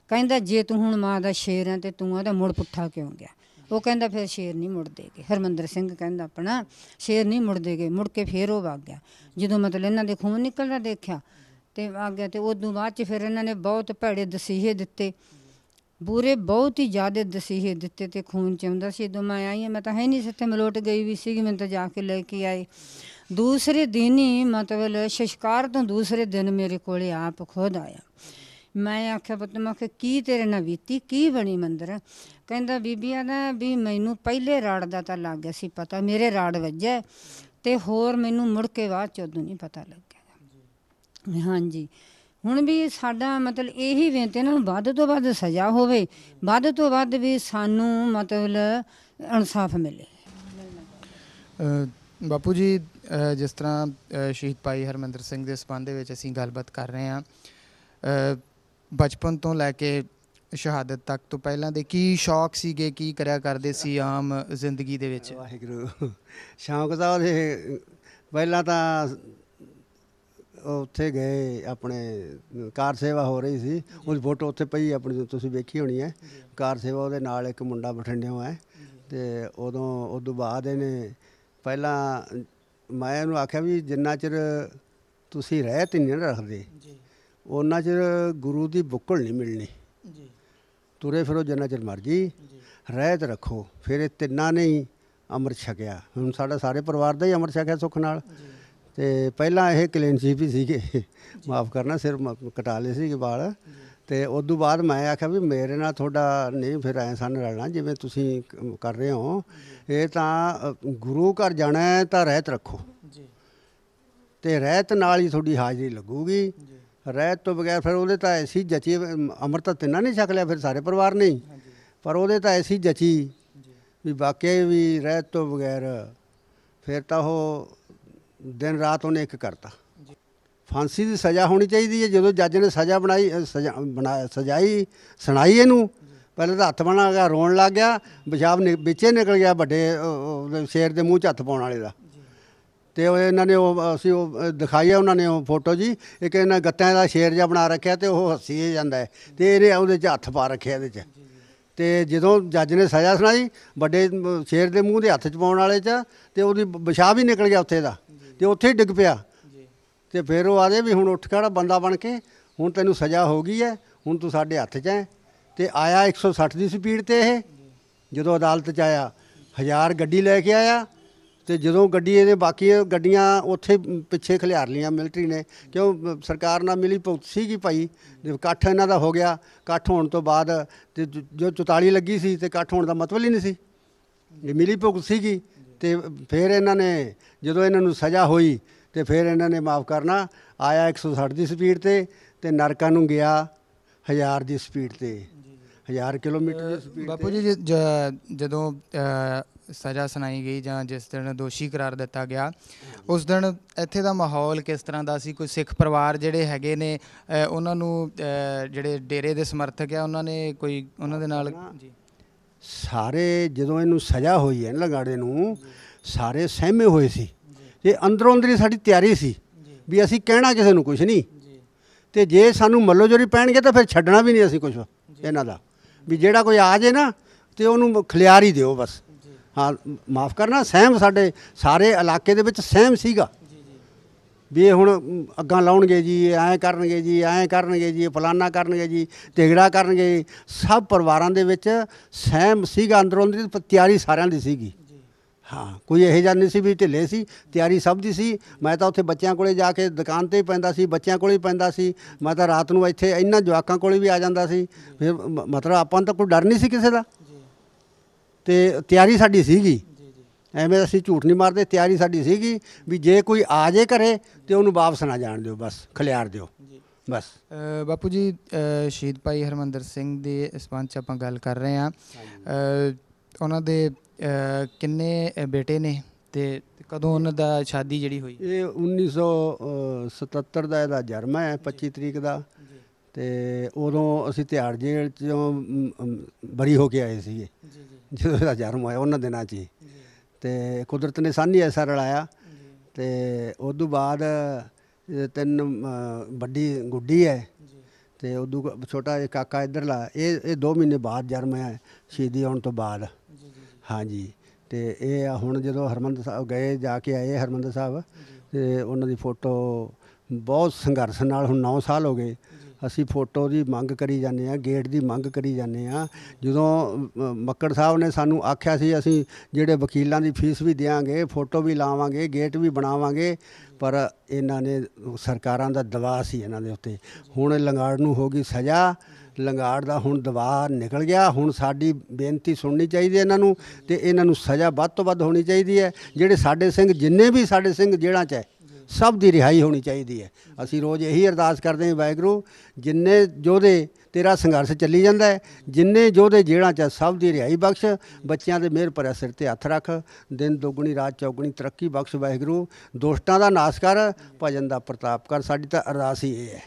ਕਹਿੰਦਾ ਜੇ ਤੂੰ ਹੁਣ ਮਾਂ ਦਾ ਸ਼ੇਰ ਹੈ ਅਤੇ ਤੂੰ ਉਹਦਾ ਮੁੜ ਪੁੱਠਾ ਕਿਉਂ ਗਿਆ। ਉਹ ਕਹਿੰਦਾ ਫਿਰ ਸ਼ੇਰ ਨਹੀਂ ਮੁੜਦੇ ਗੇ, ਹਰਮਿੰਦਰ ਸਿੰਘ ਕਹਿੰਦਾ ਆਪਣਾ ਸ਼ੇਰ ਨਹੀਂ ਮੁੜਦੇ ਗੇ। ਮੁੜ ਕੇ ਫਿਰ ਉਹ ਵਗ ਗਿਆ, ਜਦੋਂ ਮਤਲਬ ਇਹਨਾਂ ਦੇ ਖੂਨ ਨਿਕਲਦਾ ਦੇਖਿਆ ਅਤੇ ਵਗ ਗਿਆ। ਅਤੇ ਉਦੋਂ ਬਾਅਦ 'ਚ ਫਿਰ ਇਹਨਾਂ ਨੇ ਬਹੁਤ ਭੈੜੇ ਦਸੀਹੇ ਦਿੱਤੇ, ਬੁਰੇ ਬਹੁਤ ਹੀ ਜ਼ਿਆਦਾ ਦਸੀਹੇ ਦਿੱਤੇ, ਅਤੇ ਖੂਨ ਚਾਹੁੰਦਾ ਸੀ। ਜਦੋਂ ਮੈਂ ਆਈ ਹਾਂ, ਮੈਂ ਤਾਂ ਹੈ ਨਹੀਂ ਸੀ ਇੱਥੇ, ਮਲੋਟ ਗਈ ਵੀ ਸੀਗੀ, ਮੈਨੂੰ ਤਾਂ ਜਾ ਕੇ ਲੈ ਕੇ ਆਏ। ਦੂਸਰੇ ਦਿਨ ਹੀ ਮਤਲਬ ਸੰਸਕਾਰ ਤੋਂ ਦੂਸਰੇ ਦਿਨ ਮੇਰੇ ਕੋਲ ਆਪ ਖੁਦ ਆਇਆ। ਮੈਂ ਆਖਿਆ ਪੁੱਤ, ਮੈਂ ਆਖਿਆ ਕੀ ਤੇਰੇ ਨਾਲ ਬੀਤੀ, ਕੀ ਬਣੀ ਮੰਦਰ। ਕਹਿੰਦਾ ਬੀਬੀਆਂ ਦਾ ਵੀ ਮੈਨੂੰ ਪਹਿਲੇ ਰਾੜ ਦਾ ਤਾਂ ਲੱਗ ਗਿਆ ਸੀ ਪਤਾ, ਮੇਰੇ ਰਾੜ ਵੱਜਿਆ, ਅਤੇ ਹੋਰ ਮੈਨੂੰ ਮੁੜ ਕੇ ਬਾਅਦ 'ਚ ਉਦੋਂ ਨਹੀਂ ਪਤਾ ਲੱਗਿਆ। ਹਾਂਜੀ, ਹੁਣ ਵੀ ਸਾਡਾ ਮਤਲਬ ਇਹੀ ਬੇਨਤੀ, ਇਹਨਾਂ ਨੂੰ ਵੱਧ ਤੋਂ ਵੱਧ ਸਜ਼ਾ ਹੋਵੇ, ਵੱਧ ਤੋਂ ਵੱਧ ਵੀ ਸਾਨੂੰ ਮਤਲਬ ਇਨਸਾਫ ਮਿਲੇ। ਬਾਪੂ ਜੀ, ਜਿਸ ਤਰ੍ਹਾਂ ਸ਼ਹੀਦ ਭਾਈ ਹਰਮਿੰਦਰ ਸਿੰਘ ਦੇ ਸੰਬੰਧ ਦੇ ਵਿੱਚ ਅਸੀਂ ਗੱਲਬਾਤ ਕਰ ਰਹੇ ਹਾਂ, ਬਚਪਨ ਤੋਂ ਲੈ ਕੇ ਸ਼ਹਾਦਤ ਤੱਕ ਤੋਂ ਪਹਿਲਾਂ ਦੇ ਕੀ ਸ਼ੌਕ ਸੀਗੇ, ਕੀ ਕਰਿਆ ਕਰਦੇ ਸੀ ਆਮ ਜ਼ਿੰਦਗੀ ਦੇ ਵਿੱਚ? ਵਾਹਿਗੁਰੂ, ਸ਼ੌਕ ਤਾਂ ਉਹਦੇ ਪਹਿਲਾਂ ਤਾਂ ਉੱਥੇ ਗਏ ਆਪਣੇ ਕਾਰ ਸੇਵਾ ਹੋ ਰਹੀ ਸੀ, ਉਹਦੀ ਫੋਟੋ ਉੱਥੇ ਪਈ ਆਪਣੀ, ਤੁਸੀਂ ਵੇਖੀ ਹੋਣੀ ਹੈ। ਕਾਰ ਸੇਵਾ ਉਹਦੇ ਨਾਲ ਇੱਕ ਮੁੰਡਾ ਬਠਿੰਡਿਓਂ ਹੈ। ਅਤੇ ਉਦੋਂ ਬਾਅਦ ਇਹਨੇ ਪਹਿਲਾਂ ਮੈਂ ਇਹਨੂੰ ਆਖਿਆ ਵੀ ਜਿੰਨਾ ਚਿਰ ਤੁਸੀਂ ਰਹਿਤ ਨਹੀਂ ਨਾ ਰੱਖਦੇ ਉਹਨਾਂ ਚਿਰ ਗੁਰੂ ਦੀ ਬੁੱਕਲ ਨਹੀਂ ਮਿਲਣੀ। ਤੁਰੇ ਫਿਰੋ ਜਿੰਨਾ ਚਿਰ ਮਰਜੀ, ਰਹਿਤ ਰੱਖੋ। ਫਿਰ ਇਹ ਤਿੰਨਾਂ ਨੇ ਹੀ ਅੰਮ੍ਰਿਤ ਛਕਿਆ। ਹੁਣ ਸਾਡਾ ਸਾਰੇ ਪਰਿਵਾਰ ਦਾ ਹੀ ਅੰਮ੍ਰਿਤ ਛਕਿਆ ਸੁੱਖ ਨਾਲ। ਅਤੇ ਪਹਿਲਾਂ ਇਹ ਕਲੀਨ ਚੀਫ ਹੀ ਸੀਗੇ, ਮਾफ़ ਕਰਨਾ, ਸਿਰ ਕਟਾ ਲਏ ਸੀਗੇ ਵਾਲ। ਅਤੇ ਉਦੋਂ ਬਾਅਦ ਮੈਂ ਆਖਿਆ ਵੀ ਮੇਰੇ ਨਾਲ ਤੁਹਾਡਾ ਨਹੀਂ ਫਿਰ ਐਂ ਸਾਨੂੰ ਰਲਣਾ ਜਿਵੇਂ ਤੁਸੀਂ ਕਰ ਰਹੇ ਹੋ। ਇਹ ਤਾਂ ਗੁਰੂ ਘਰ ਜਾਣਾ ਤਾਂ ਰਹਿਤ ਰੱਖੋ, ਅਤੇ ਰਹਿਤ ਨਾਲ ਹੀ ਤੁਹਾਡੀ ਹਾਜ਼ਰੀ ਲੱਗੂਗੀ। ਰਹਿਤ ਤੋਂ ਬਗੈਰ ਫਿਰ ਉਹਦੇ ਤਾਂ ਐਸੀ ਜਚੀ, ਅੰਮ੍ਰਿਤ ਤਾਂ ਤਿੰਨਾਂ ਨੇ ਛਕ ਲਿਆ ਫਿਰ ਸਾਰੇ ਪਰਿਵਾਰ ਨੇ ਹੀ, ਪਰ ਉਹਦੇ ਤਾਂ ਐਸੀ ਜਚੀ ਵੀ ਵਾਕਿਆ ਵੀ ਰਹਿਤ ਤੋਂ ਬਗੈਰ ਫਿਰ ਤਾਂ ਉਹ ਦਿਨ ਰਾਤ ਉਹਨੇ ਇੱਕ ਕਰਤਾ। ਫਾਂਸੀ ਦੀ ਸਜ਼ਾ ਹੋਣੀ ਚਾਹੀਦੀ ਹੈ। ਜਦੋਂ ਜੱਜ ਨੇ ਸਜ਼ਾ ਸਜਾਈ ਸੁਣਾਈ ਇਹਨੂੰ, ਪਹਿਲਾਂ ਤਾਂ ਹੱਥ ਬਣਾ ਗਿਆ, ਰੋਣ ਲੱਗ ਗਿਆ, ਪਿਸ਼ਾਬ ਵਿੱਚੇ ਨਿਕਲ ਗਿਆ ਵੱਡੇ ਸ਼ੇਰ ਦੇ ਮੂੰਹ 'ਚ ਹੱਥ ਪਾਉਣ ਵਾਲੇ ਦਾ। ਅਤੇ ਉਹ ਇਹਨਾਂ ਨੇ ਅਸੀਂ ਦਿਖਾਈ ਆ ਉਹਨਾਂ ਨੇ ਉਹ ਫੋਟੋ ਜੀ, ਇੱਕ ਇਹਨਾਂ ਗੱਤਿਆਂ ਦਾ ਸ਼ੇਰ ਜਿਹਾ ਬਣਾ ਰੱਖਿਆ ਅਤੇ ਉਹ ਹੱਸੀ ਜਾਂਦਾ ਹੈ, ਅਤੇ ਇਹਨੇ ਉਹਦੇ 'ਚ ਹੱਥ ਪਾ ਰੱਖਿਆ ਇਹਦੇ 'ਚ। ਅਤੇ ਜਦੋਂ ਜੱਜ ਨੇ ਸਜ਼ਾ ਸੁਣਾਈ ਵੱਡੇ ਸ਼ੇਰ ਦੇ ਮੂੰਹ ਦੇ ਹੱਥ 'ਚ ਪਾਉਣ ਵਾਲੇ 'ਚ, ਅਤੇ ਉਹਦੀ ਪਿਸ਼ਾਬ ਹੀ ਨਿਕਲ ਗਿਆ ਉੱਥੇ ਦਾ, ਅਤੇ ਉੱਥੇ ਹੀ ਡਿੱਗ ਪਿਆ। ਅਤੇ ਫਿਰ ਉਹ ਆਖਦੇ ਵੀ ਹੁਣ ਉੱਠ ਖੜਾ ਬੰਦਾ ਬਣ ਕੇ, ਹੁਣ ਤੈਨੂੰ ਸਜ਼ਾ ਹੋ ਗਈ ਹੈ, ਹੁਣ ਤੂੰ ਸਾਡੇ ਹੱਥ 'ਚ ਹੈ। ਅਤੇ ਆਇਆ 160 ਦੀ ਸਪੀਡ 'ਤੇ ਇਹ, ਜਦੋਂ ਅਦਾਲਤ 'ਚ ਆਇਆ 1000 ਗੱਡੀ ਲੈ ਕੇ ਆਇਆ। ਅਤੇ ਜਦੋਂ ਗੱਡੀ ਇਹਦੇ ਬਾਕੀ ਗੱਡੀਆਂ ਉੱਥੇ ਪਿੱਛੇ ਖਿਲਾਰ ਲਈਆਂ ਮਿਲਟਰੀ ਨੇ, ਕਿਉਂ ਸਰਕਾਰ ਨਾਲ ਮਿਲੀ ਭੁਗਤ ਸੀਗੀ ਭਾਈ। ਇਕੱਠ ਇਹਨਾਂ ਦਾ ਹੋ ਗਿਆ, ਇਕੱਠ ਹੋਣ ਤੋਂ ਬਾਅਦ ਅਤੇ ਜੋ 44 ਲੱਗੀ ਸੀ, ਅਤੇ ਇਕੱਠ ਹੋਣ ਦਾ ਮਤਲਬ ਹੀ ਨਹੀਂ ਸੀ, ਇਹ ਮਿਲੀ ਭੁਗਤ ਸੀਗੀ। ਅਤੇ ਫਿਰ ਇਹਨਾਂ ਨੇ ਜਦੋਂ ਇਹਨਾਂ ਨੂੰ ਸਜ਼ਾ ਹੋਈ ਅਤੇ ਫਿਰ ਇਹਨਾਂ ਨੇ ਮਾफ़ ਕਰਨਾ, ਆਇਆ 160 ਦੀ ਸਪੀਡ 'ਤੇ, ਅਤੇ ਨਰਕਾਂ ਨੂੰ ਗਿਆ 1000 ਦੀ ਸਪੀਡ 'ਤੇ, 1000 ਕਿਲੋਮੀਟਰ ਦੀ ਸਪੀਡ। ਬਾਪੂ ਜੀ ਜਦੋਂ ਸਜ਼ਾ ਸੁਣਾਈ ਗਈ ਜਾਂ ਜਿਸ ਦਿਨ ਦੋਸ਼ੀ ਕਰਾਰ ਦਿੱਤਾ ਗਿਆ, ਉਸ ਦਿਨ ਇੱਥੇ ਦਾ ਮਾਹੌਲ ਕਿਸ ਤਰ੍ਹਾਂ ਦਾ ਸੀ? ਕੋਈ ਸਿੱਖ ਪਰਿਵਾਰ ਜਿਹੜੇ ਹੈਗੇ ਨੇ ਉਹਨਾਂ ਨੂੰ ਜਿਹੜੇ ਡੇਰੇ ਦੇ ਸਮਰਥਕ ਆ ਉਹਨਾਂ ਨੇ ਕੋਈ ਉਹਨਾਂ ਦੇ ਨਾਲ ਜੀ ਸਾਰੇ ਜਦੋਂ ਇਹਨੂੰ ਸਜ਼ਾ ਹੋਈ ਹੈ ਲੰਗਾੜੇ ਨੂੰ, ਸਾਰੇ ਸਹਿਮੇ ਹੋਏ ਸੀ। ਅਤੇ ਅੰਦਰੋਂ ਅੰਦਰ ਹੀ ਸਾਡੀ ਤਿਆਰੀ ਸੀ ਵੀ ਅਸੀਂ ਕਹਿਣਾ ਕਿਸੇ ਨੂੰ ਕੁਛ ਨਹੀਂ, ਅਤੇ ਜੇ ਸਾਨੂੰ ਮੱਲੋ ਜੋਰੀ ਪੈਣਗੇ ਤਾਂ ਫਿਰ ਛੱਡਣਾ ਵੀ ਨਹੀਂ ਅਸੀਂ ਕੁਛ ਇਹਨਾਂ ਦਾ, ਵੀ ਜਿਹੜਾ ਕੋਈ ਆ ਜੇ ਨਾ ਅਤੇ ਉਹਨੂੰ ਖਿਲਾਰ ਹੀ ਦਿਓ ਬਸ। ਹਾਂ, ਮਾफ़ ਕਰਨਾ, ਸਹਿਮ ਸਾਡੇ ਸਾਰੇ ਇਲਾਕੇ ਦੇ ਵਿੱਚ ਸਹਿਮ ਸੀਗਾ ਵੀ ਇਹ ਹੁਣ ਅੱਗਾਂ ਲਾਉਣਗੇ ਜੀ, ਐਂ ਕਰਨਗੇ ਜੀ, ਐਂ ਕਰਨਗੇ ਜੀ, ਫਲਾਨਾ ਕਰਨਗੇ ਜੀ, ਤਿਗੜਾ ਕਰਨਗੇ। ਸਭ ਪਰਿਵਾਰਾਂ ਦੇ ਵਿੱਚ ਸਹਿਮ ਸੀਗਾ, ਅੰਦਰੋਂ ਅੰਦਰ ਤਿਆਰੀ ਸਾਰਿਆਂ ਦੀ ਸੀਗੀ। ਹਾਂ, ਕੋਈ ਇਹੋ ਜਿਹਾ ਨਹੀਂ ਸੀ ਵੀ ਢਿੱਲੇ ਸੀ, ਤਿਆਰੀ ਸਭ ਦੀ ਸੀ। ਮੈਂ ਤਾਂ ਉੱਥੇ ਬੱਚਿਆਂ ਕੋਲੇ ਜਾ ਕੇ ਦੁਕਾਨ 'ਤੇ ਹੀ ਪੈਂਦਾ ਸੀ, ਬੱਚਿਆਂ ਕੋਲੇ ਹੀ ਪੈਂਦਾ ਸੀ। ਮੈਂ ਤਾਂ ਰਾਤ ਨੂੰ ਇੱਥੇ ਇਹਨਾਂ ਜਵਾਕਾਂ ਕੋਲੇ ਵੀ ਆ ਜਾਂਦਾ ਸੀ। ਫਿਰ ਮਤਲਬ ਆਪਾਂ ਨੂੰ ਤਾਂ ਕੋਈ ਡਰ ਨਹੀਂ ਸੀ ਕਿਸੇ ਦਾ, ਅਤੇ ਤਿਆਰੀ ਸਾਡੀ ਸੀਗੀ। ਐਵੇਂ ਅਸੀਂ ਝੂਠ ਨਹੀਂ ਮਾਰਦੇ, ਤਿਆਰੀ ਸਾਡੀ ਸੀਗੀ ਵੀ ਜੇ ਕੋਈ ਆ ਜੇ ਘਰੇ ਅਤੇ ਉਹਨੂੰ ਵਾਪਸ ਨਾ ਜਾਣ ਦਿਓ, ਬਸ ਖਿਲਾਰ ਦਿਓ ਬਸ। ਬਾਪੂ ਜੀ, ਸ਼ਹੀਦ ਭਾਈ ਹਰਮਿੰਦਰ ਸਿੰਘ ਦੇ ਸੰਬੰਧ 'ਚ ਆਪਾਂ ਗੱਲ ਕਰ ਰਹੇ ਹਾਂ। ਉਹਨਾਂ ਦੇ ਕਿੰਨੇ ਬੇਟੇ ਨੇ ਅਤੇ ਕਦੋਂ ਉਹਨਾਂ ਦਾ ਸ਼ਾਦੀ ਜਿਹੜੀ ਹੋਈ? ਇਹ 1977 ਦਾ ਇਹਦਾ ਜਨਮ ਹੈ, 25 ਤਰੀਕ ਦਾ। ਅਤੇ ਉਦੋਂ ਅਸੀਂ ਤਿਹਾੜ ਜੇਲ੍ਹ 'ਚੋਂ ਬਰੀ ਹੋ ਕੇ ਆਏ ਸੀਗੇ ਜਦੋਂ ਇਹਦਾ ਜਨਮ ਹੋਇਆ, ਉਹਨਾਂ ਦਿਨਾਂ 'ਚ ਹੀ। ਅਤੇ ਕੁਦਰਤ ਨੇ ਸਾਨੂੰ ਐਸਾ ਰਲਾਇਆ। ਅਤੇ ਉਦੋਂ ਬਾਅਦ 3 ਵੱਡੀ ਗੁੱਡੀ ਹੈ, ਅਤੇ ਉਦੋਂ ਛੋਟਾ ਜਿਹਾ ਕਾਕਾ ਇੱਧਰਲਾ, ਇਹ 2 ਮਹੀਨੇ ਬਾਅਦ ਜਨਮ ਹੈ ਸ਼ਹੀਦੀ ਆਉਣ ਤੋਂ ਬਾਅਦ। ਹਾਂਜੀ, ਅਤੇ ਇਹ ਹੁਣ ਜਦੋਂ ਹਰਿਮੰਦਰ ਸਾਹਿਬ ਗਏ, ਜਾ ਕੇ ਆਏ ਹਰਿਮੰਦਰ ਸਾਹਿਬ, ਅਤੇ ਉਹਨਾਂ ਦੀ ਫੋਟੋ ਬਹੁਤ ਸੰਘਰਸ਼ ਨਾਲ, ਹੁਣ 9 ਸਾਲ ਹੋ ਗਏ ਅਸੀਂ ਫੋਟੋ ਦੀ ਮੰਗ ਕਰੀ ਜਾਂਦੇ ਹਾਂ, ਗੇਟ ਦੀ ਮੰਗ ਕਰੀ ਜਾਂਦੇ ਹਾਂ। ਜਦੋਂ ਮੱਕੜ ਸਾਹਿਬ ਨੇ ਸਾਨੂੰ ਆਖਿਆ ਸੀ ਅਸੀਂ ਜਿਹੜੇ ਵਕੀਲਾਂ ਦੀ ਫੀਸ ਵੀ ਦਿਆਂਗੇ, ਫੋਟੋ ਵੀ ਲਾਵਾਂਗੇ, ਗੇਟ ਵੀ ਬਣਾਵਾਂਗੇ, ਪਰ ਇਹਨਾਂ ਨੇ ਸਰਕਾਰਾਂ ਦਾ ਦਬਾਅ ਸੀ ਇਹਨਾਂ ਦੇ ਉੱਤੇ। ਹੁਣ ਲੰਗਾੜ ਨੂੰ ਹੋ ਗਈ ਸਜ਼ਾ, ਲੰਗਾੜ ਦਾ ਹੁਣ ਦਬਾਅ ਨਿਕਲ ਗਿਆ। ਹੁਣ ਸਾਡੀ ਬੇਨਤੀ ਸੁਣਨੀ ਚਾਹੀਦੀ ਹੈ ਇਹਨਾਂ ਨੂੰ, ਅਤੇ ਇਹਨਾਂ ਨੂੰ ਸਜ਼ਾ ਵੱਧ ਤੋਂ ਵੱਧ ਹੋਣੀ ਚਾਹੀਦੀ ਹੈ। ਜਿਹੜੇ ਸਾਡੇ ਸਿੰਘ, ਜਿੰਨੇ ਵੀ ਸਾਡੇ ਸਿੰਘ ਜੇਲ੍ਹਾਂ 'ਚ ਹੈ, ਸਭ ਦੀ ਰਿਹਾਈ ਹੋਣੀ ਚਾਹੀਦੀ ਹੈ। ਅਸੀਂ ਰੋਜ਼ ਇਹੀ ਅਰਦਾਸ ਕਰਦੇ ਹਾਂ, ਵਾਹਿਗੁਰੂ ਜਿੰਨੇ ਯੋਧੇ ਤੇਰਾ ਸੰਘਰਸ਼ ਚੱਲੀ ਜਾਂਦਾ ਹੈ, ਜਿੰਨੇ ਯੋਧੇ ਜੇਲ੍ਹਾਂ 'ਚ ਸਭ ਦੀ ਰਿਹਾਈ ਬਖਸ਼, ਬੱਚਿਆਂ ਦੇ ਮਿਹਰ ਭਰਿਆ ਸਿਰ 'ਤੇ ਹੱਥ ਰੱਖ, ਦਿਨ ਦੁੱਗਣੀ ਰਾਤ ਚੌਗਣੀ ਤਰੱਕੀ ਬਖਸ਼ ਵਾਹਿਗੁਰੂ, ਦੁਸ਼ਟਾਂ ਦਾ ਨਾਸ਼ ਕਰ, ਭਜਨ ਦਾ ਪ੍ਰਤਾਪ ਕਰ। ਸਾਡੀ ਤਾਂ ਅਰਦਾਸ ਹੀ ਇਹ ਹੈ।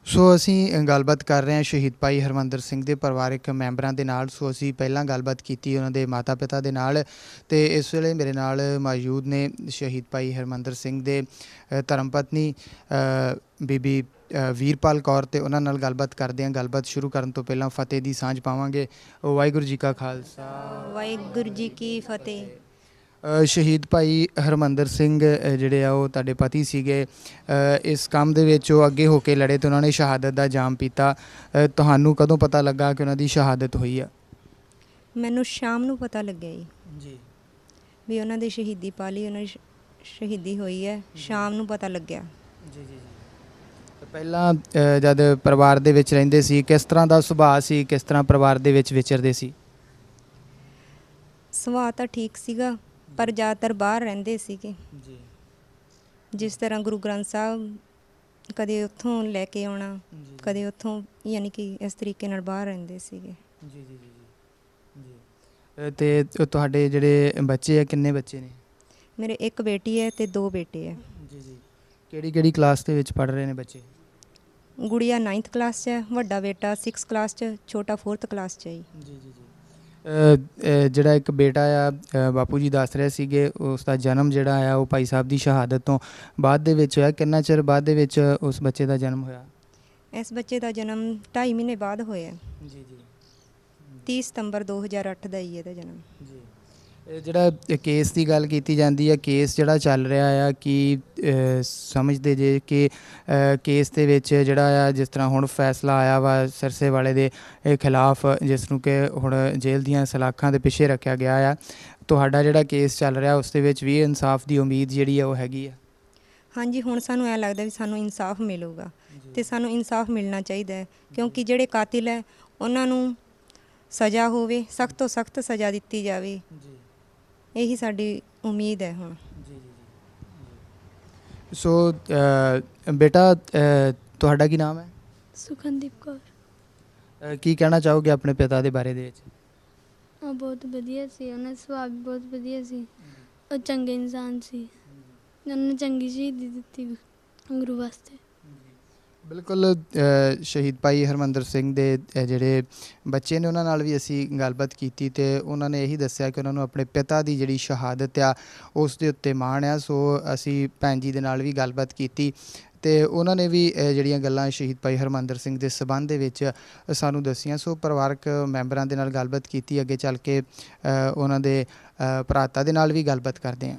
ਸੋ ਅਸੀਂ ਗੱਲਬਾਤ ਕਰ ਰਹੇ ਹਾਂ ਸ਼ਹੀਦ ਭਾਈ ਹਰਮੰਦਰ ਸਿੰਘ ਦੇ ਪਰਿਵਾਰਕ ਮੈਂਬਰਾਂ ਦੇ ਨਾਲ। ਸੋ ਅਸੀਂ ਪਹਿਲਾਂ ਗੱਲਬਾਤ ਕੀਤੀ ਉਹਨਾਂ ਦੇ ਮਾਤਾ ਪਿਤਾ ਦੇ ਨਾਲ, ਅਤੇ ਇਸ ਵੇਲੇ ਮੇਰੇ ਨਾਲ ਮੌਜੂਦ ਨੇ ਸ਼ਹੀਦ ਭਾਈ ਹਰਮੰਦਰ ਸਿੰਘ ਦੇ ਧਰਮ ਪਤਨੀ ਬੀਬੀ ਵੀਰਪਾਲ ਕੌਰ, ਅਤੇ ਉਹਨਾਂ ਨਾਲ ਗੱਲਬਾਤ ਕਰਦੇ ਹਾਂ। ਗੱਲਬਾਤ ਸ਼ੁਰੂ ਕਰਨ ਤੋਂ ਪਹਿਲਾਂ ਫਤਿਹ ਦੀ ਸਾਂਝ ਪਾਵਾਂਗੇ। ਵਾਹਿਗੁਰੂ ਜੀ ਕਾ ਖਾਲਸਾ, ਵਾਹਿਗੁਰੂ ਜੀ ਕੀ ਫਤਿਹ। ਸ਼ਹੀਦ ਭਾਈ ਹਰਮੰਦਰ ਸਿੰਘ ਜਿਹੜੇ ਆ ਉਹ ਤੁਹਾਡੇ ਪਤੀ ਸੀਗੇ। ਇਸ ਕੰਮ ਦੇ ਵਿੱਚ ਉਹ ਅੱਗੇ ਹੋ ਕੇ ਲੜੇ ਅਤੇ ਉਹਨਾਂ ਨੇ ਸ਼ਹਾਦਤ ਦਾ ਜਾਮ ਪੀਤਾ। ਤੁਹਾਨੂੰ ਕਦੋਂ ਪਤਾ ਲੱਗਾ ਕਿ ਉਹਨਾਂ ਦੀ ਸ਼ਹਾਦਤ ਹੋਈ ਆ? ਮੈਨੂੰ ਸ਼ਾਮ ਨੂੰ ਪਤਾ ਲੱਗਿਆ ਜੀ ਵੀ ਉਹਨਾਂ ਦੀ ਸ਼ਹੀਦੀ ਪਾਲੀ, ਉਹਨਾਂ ਦੀ ਸ਼ਹੀਦੀ ਹੋਈ ਹੈ। ਸ਼ਾਮ ਨੂੰ ਪਤਾ ਲੱਗਿਆ। ਜੀ ਜੀ ਜੀ। ਪਹਿਲਾਂ ਜਦ ਪਰਿਵਾਰ ਦੇ ਵਿੱਚ ਰਹਿੰਦੇ ਸੀ, ਕਿਸ ਤਰ੍ਹਾਂ ਦਾ ਸੁਭਾਅ ਸੀ? ਕਿਸ ਤਰ੍ਹਾਂ ਪਰਿਵਾਰ ਦੇ ਵਿੱਚ ਵਿਚਰਦੇ ਸੀ? ਸੁਭਾਅ ਤਾਂ ਠੀਕ ਸੀਗਾ, ਪਰ ਜ਼ਿਆਦਾਤਰ ਬਾਹਰ ਰਹਿੰਦੇ ਸੀਗੇ। ਜੀ। ਜਿਸ ਤਰ੍ਹਾਂ ਗੁਰੂ ਗ੍ਰੰਥ ਸਾਹਿਬ ਕਦੇ ਉੱਥੋਂ ਲੈ ਕੇ ਆਉਣਾ, ਕਦੇ ਉੱਥੋਂ, ਯਾਨੀ ਕਿ ਇਸ ਤਰੀਕੇ ਨਾਲ ਬਾਹਰ ਰਹਿੰਦੇ ਸੀਗੇ। ਜੀ ਜੀ ਜੀ ਜੀ। ਅਤੇ ਤੁਹਾਡੇ ਜਿਹੜੇ ਬੱਚੇ ਆ, ਕਿੰਨੇ ਬੱਚੇ ਨੇ? ਮੇਰੇ ਇੱਕ ਬੇਟੀ ਹੈ ਅਤੇ 2 ਬੇਟੇ ਹੈ। ਜੀ ਜੀ। ਕਿਹੜੀ ਕਿਹੜੀ ਕਲਾਸ ਦੇ ਵਿੱਚ ਪੜ੍ਹ ਰਹੇ ਨੇ ਬੱਚੇ? ਗੁੜੀਆ 9th ਕਲਾਸ 'ਚ ਹੈ, ਵੱਡਾ ਬੇਟਾ 6th ਕਲਾਸ 'ਚ, ਛੋਟਾ 4th ਕਲਾਸ 'ਚ ਹੈ ਜੀ। ਜੀ ਜੀ ਜੀ। ਜਿਹੜਾ ਇੱਕ ਬੇਟਾ ਆ, ਬਾਪੂ ਜੀ ਦੱਸ ਰਹੇ ਸੀਗੇ, ਉਸ ਦਾ ਜਨਮ ਜਿਹੜਾ ਆ ਉਹ ਭਾਈ ਸਾਹਿਬ ਦੀ ਸ਼ਹਾਦਤ ਤੋਂ ਬਾਅਦ ਦੇ ਵਿੱਚ ਹੋਇਆ। ਕਿੰਨਾ ਚਿਰ ਬਾਅਦ ਦੇ ਵਿੱਚ ਉਸ ਬੱਚੇ ਦਾ ਜਨਮ ਹੋਇਆ? ਇਸ ਬੱਚੇ ਦਾ ਜਨਮ 2.5 ਮਹੀਨੇ ਬਾਅਦ ਹੋਇਆ। ਜੀ ਜੀ। 30 ਸਤੰਬਰ 2008 ਦਾ ਹੀ ਇਹਦਾ ਜਨਮ। ਜੀ। ਇਹ ਜਿਹੜਾ ਕੇਸ ਦੀ ਗੱਲ ਕੀਤੀ ਜਾਂਦੀ ਹੈ, ਕੇਸ ਜਿਹੜਾ ਚੱਲ ਰਿਹਾ ਆ, ਕੀ ਸਮਝਦੇ ਜੇ ਕਿ ਕੇਸ ਦੇ ਵਿੱਚ ਜਿਹੜਾ ਆ, ਜਿਸ ਤਰ੍ਹਾਂ ਹੁਣ ਫੈਸਲਾ ਆਇਆ ਵਾ ਸਿਰਸੇ ਵਾਲੇ ਦੇ ਖਿਲਾਫ, ਜਿਸ ਨੂੰ ਕਿ ਹੁਣ ਜੇਲ੍ਹ ਦੀਆਂ ਸਲਾਖਾਂ ਦੇ ਪਿੱਛੇ ਰੱਖਿਆ ਗਿਆ ਆ, ਤੁਹਾਡਾ ਜਿਹੜਾ ਕੇਸ ਚੱਲ ਰਿਹਾ ਉਸ ਦੇ ਵਿੱਚ ਵੀ ਇਨਸਾਫ ਦੀ ਉਮੀਦ ਜਿਹੜੀ ਆ ਉਹ ਹੈਗੀ ਆ? ਹਾਂਜੀ, ਹੁਣ ਸਾਨੂੰ ਐਂ ਲੱਗਦਾ ਵੀ ਸਾਨੂੰ ਇਨਸਾਫ ਮਿਲੂਗਾ, ਅਤੇ ਸਾਨੂੰ ਇਨਸਾਫ ਮਿਲਣਾ ਚਾਹੀਦਾ ਹੈ, ਕਿਉਂਕਿ ਜਿਹੜੇ ਕਾਤਿਲ ਹੈ ਉਹਨਾਂ ਨੂੰ ਸਜ਼ਾ ਹੋਵੇ, ਸਖਤ ਤੋਂ ਸਖਤ ਸਜ਼ਾ ਦਿੱਤੀ ਜਾਵੇ। ਇਹੀ ਸਾਡੀ ਉਮੀਦ ਹੈ ਹੁਣ। ਜੀ ਜੀ ਜੀ। ਸੋ ਬੇਟਾ, ਤੁਹਾਡਾ ਕੀ ਨਾਮ ਹੈ? ਸੁਖਨਦੀਪ ਕੌਰ। ਕੀ ਕਹਿਣਾ ਚਾਹੋਗੇ ਆਪਣੇ ਪਿਤਾ ਦੇ ਬਾਰੇ ਦੇ ਵਿੱਚ? ਉਹ ਬਹੁਤ ਵਧੀਆ ਸੀ, ਉਹਨਾਂ ਦਾ ਸੁਭਾਅ ਵੀ ਬਹੁਤ ਵਧੀਆ ਸੀ। ਉਹ ਚੰਗੇ ਇਨਸਾਨ ਸੀ, ਉਹਨੇ ਚੰਗੀ ਸ਼ਹੀਦੀ ਦਿੱਤੀ ਗੁਰੂ ਵਾਸਤੇ। ਬਿਲਕੁਲ। ਸ਼ਹੀਦ ਭਾਈ ਹਰਮੰਦਰ ਸਿੰਘ ਦੇ ਜਿਹੜੇ ਬੱਚੇ ਨੇ ਉਹਨਾਂ ਨਾਲ ਵੀ ਅਸੀਂ ਗੱਲਬਾਤ ਕੀਤੀ, ਅਤੇ ਉਹਨਾਂ ਨੇ ਇਹੀ ਦੱਸਿਆ ਕਿ ਉਹਨਾਂ ਨੂੰ ਆਪਣੇ ਪਿਤਾ ਦੀ ਜਿਹੜੀ ਸ਼ਹਾਦਤ ਆ ਉਸ ਦੇ ਉੱਤੇ ਮਾਣ ਆ। ਸੋ ਅਸੀਂ ਭੈਣ ਜੀ ਦੇ ਨਾਲ ਵੀ ਗੱਲਬਾਤ ਕੀਤੀ, ਅਤੇ ਉਹਨਾਂ ਨੇ ਵੀ ਜਿਹੜੀਆਂ ਗੱਲਾਂ ਸ਼ਹੀਦ ਭਾਈ ਹਰਮੰਦਰ ਸਿੰਘ ਦੇ ਸੰਬੰਧ ਦੇ ਵਿੱਚ ਸਾਨੂੰ ਦੱਸੀਆਂ। ਸੋ ਪਰਿਵਾਰਕ ਮੈਂਬਰਾਂ ਦੇ ਨਾਲ ਗੱਲਬਾਤ ਕੀਤੀ। ਅੱਗੇ ਚੱਲ ਕੇ ਉਹਨਾਂ ਦੇ ਭਰਾਤਾ ਦੇ ਨਾਲ ਵੀ ਗੱਲਬਾਤ ਕਰਦੇ ਹਾਂ।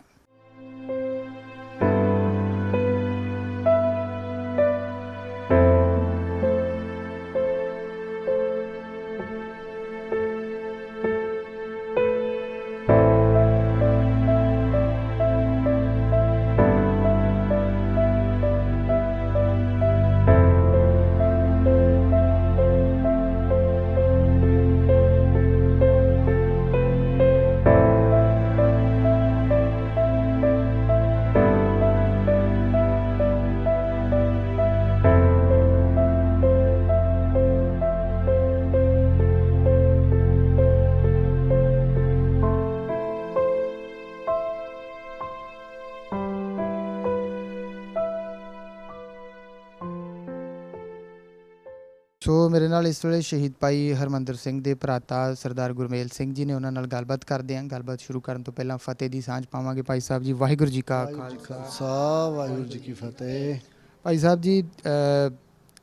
ਸੋ ਮੇਰੇ ਨਾਲ ਇਸ ਵੇਲੇ ਸ਼ਹੀਦ ਭਾਈ ਹਰਮੰਦਰ ਸਿੰਘ ਦੇ ਭਰਾਤਾ ਸਰਦਾਰ ਗੁਰਮੇਲ ਸਿੰਘ ਜੀ ਨੇ। ਉਹਨਾਂ ਨਾਲ ਗੱਲਬਾਤ ਕਰਦੇ ਹਾਂ। ਗੱਲਬਾਤ ਸ਼ੁਰੂ ਕਰਨ ਤੋਂ ਪਹਿਲਾਂ ਫਤਿਹ ਦੀ ਸਾਂਝ ਪਾਵਾਂਗੇ। ਭਾਈ ਸਾਹਿਬ ਜੀ, ਵਾਹਿਗੁਰੂ ਜੀ ਕਾ ਖਾਲਸਾ, ਵਾਹਿਗੁਰੂ ਜੀ ਕੀ ਫਤਿਹ। ਭਾਈ ਸਾਹਿਬ ਜੀ,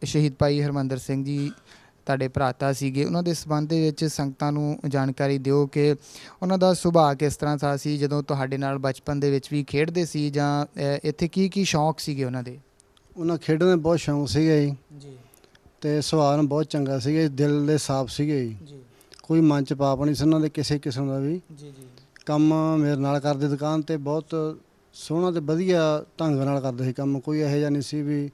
ਸ਼ਹੀਦ ਭਾਈ ਹਰਮੰਦਰ ਸਿੰਘ ਜੀ ਤੁਹਾਡੇ ਭਰਾਤਾ ਸੀਗੇ, ਉਹਨਾਂ ਦੇ ਸੰਬੰਧ ਦੇ ਵਿੱਚ ਸੰਗਤਾਂ ਨੂੰ ਜਾਣਕਾਰੀ ਦਿਓ ਕਿ ਉਹਨਾਂ ਦਾ ਸੁਭਾਅ ਕਿਸ ਤਰ੍ਹਾਂ ਦਾ ਸੀ, ਜਦੋਂ ਤੁਹਾਡੇ ਨਾਲ ਬਚਪਨ ਦੇ ਵਿੱਚ ਵੀ ਖੇਡਦੇ ਸੀ, ਜਾਂ ਇੱਥੇ ਕੀ ਕੀ ਸ਼ੌਂਕ ਸੀਗੇ ਉਹਨਾਂ ਦੇ? ਉਹਨਾਂ ਖੇਡਣ ਦੇ ਬਹੁਤ ਸ਼ੌਂਕ ਸੀਗੇ ਜੀ। ਅਤੇ ਸੁਭਾਅ ਨਾਲ ਬਹੁਤ ਚੰਗਾ ਸੀਗਾ, ਦਿਲ ਦੇ ਸਾਫ਼ ਸੀਗੇ ਜੀ। ਕੋਈ ਮਨ 'ਚ ਪਾਪ ਨਹੀਂ ਸੀ ਉਹਨਾਂ ਦੇ ਕਿਸੇ ਕਿਸਮ ਦਾ ਵੀ। ਜੀ ਜੀ। ਕੰਮ ਮੇਰੇ ਨਾਲ ਕਰਦੇ ਦੁਕਾਨ 'ਤੇ, ਬਹੁਤ ਸੋਹਣਾ ਅਤੇ ਵਧੀਆ ਢੰਗ ਨਾਲ ਕਰਦੇ ਸੀ ਕੰਮ। ਕੋਈ ਇਹੋ ਜਿਹਾ ਨਹੀਂ ਸੀ ਵੀ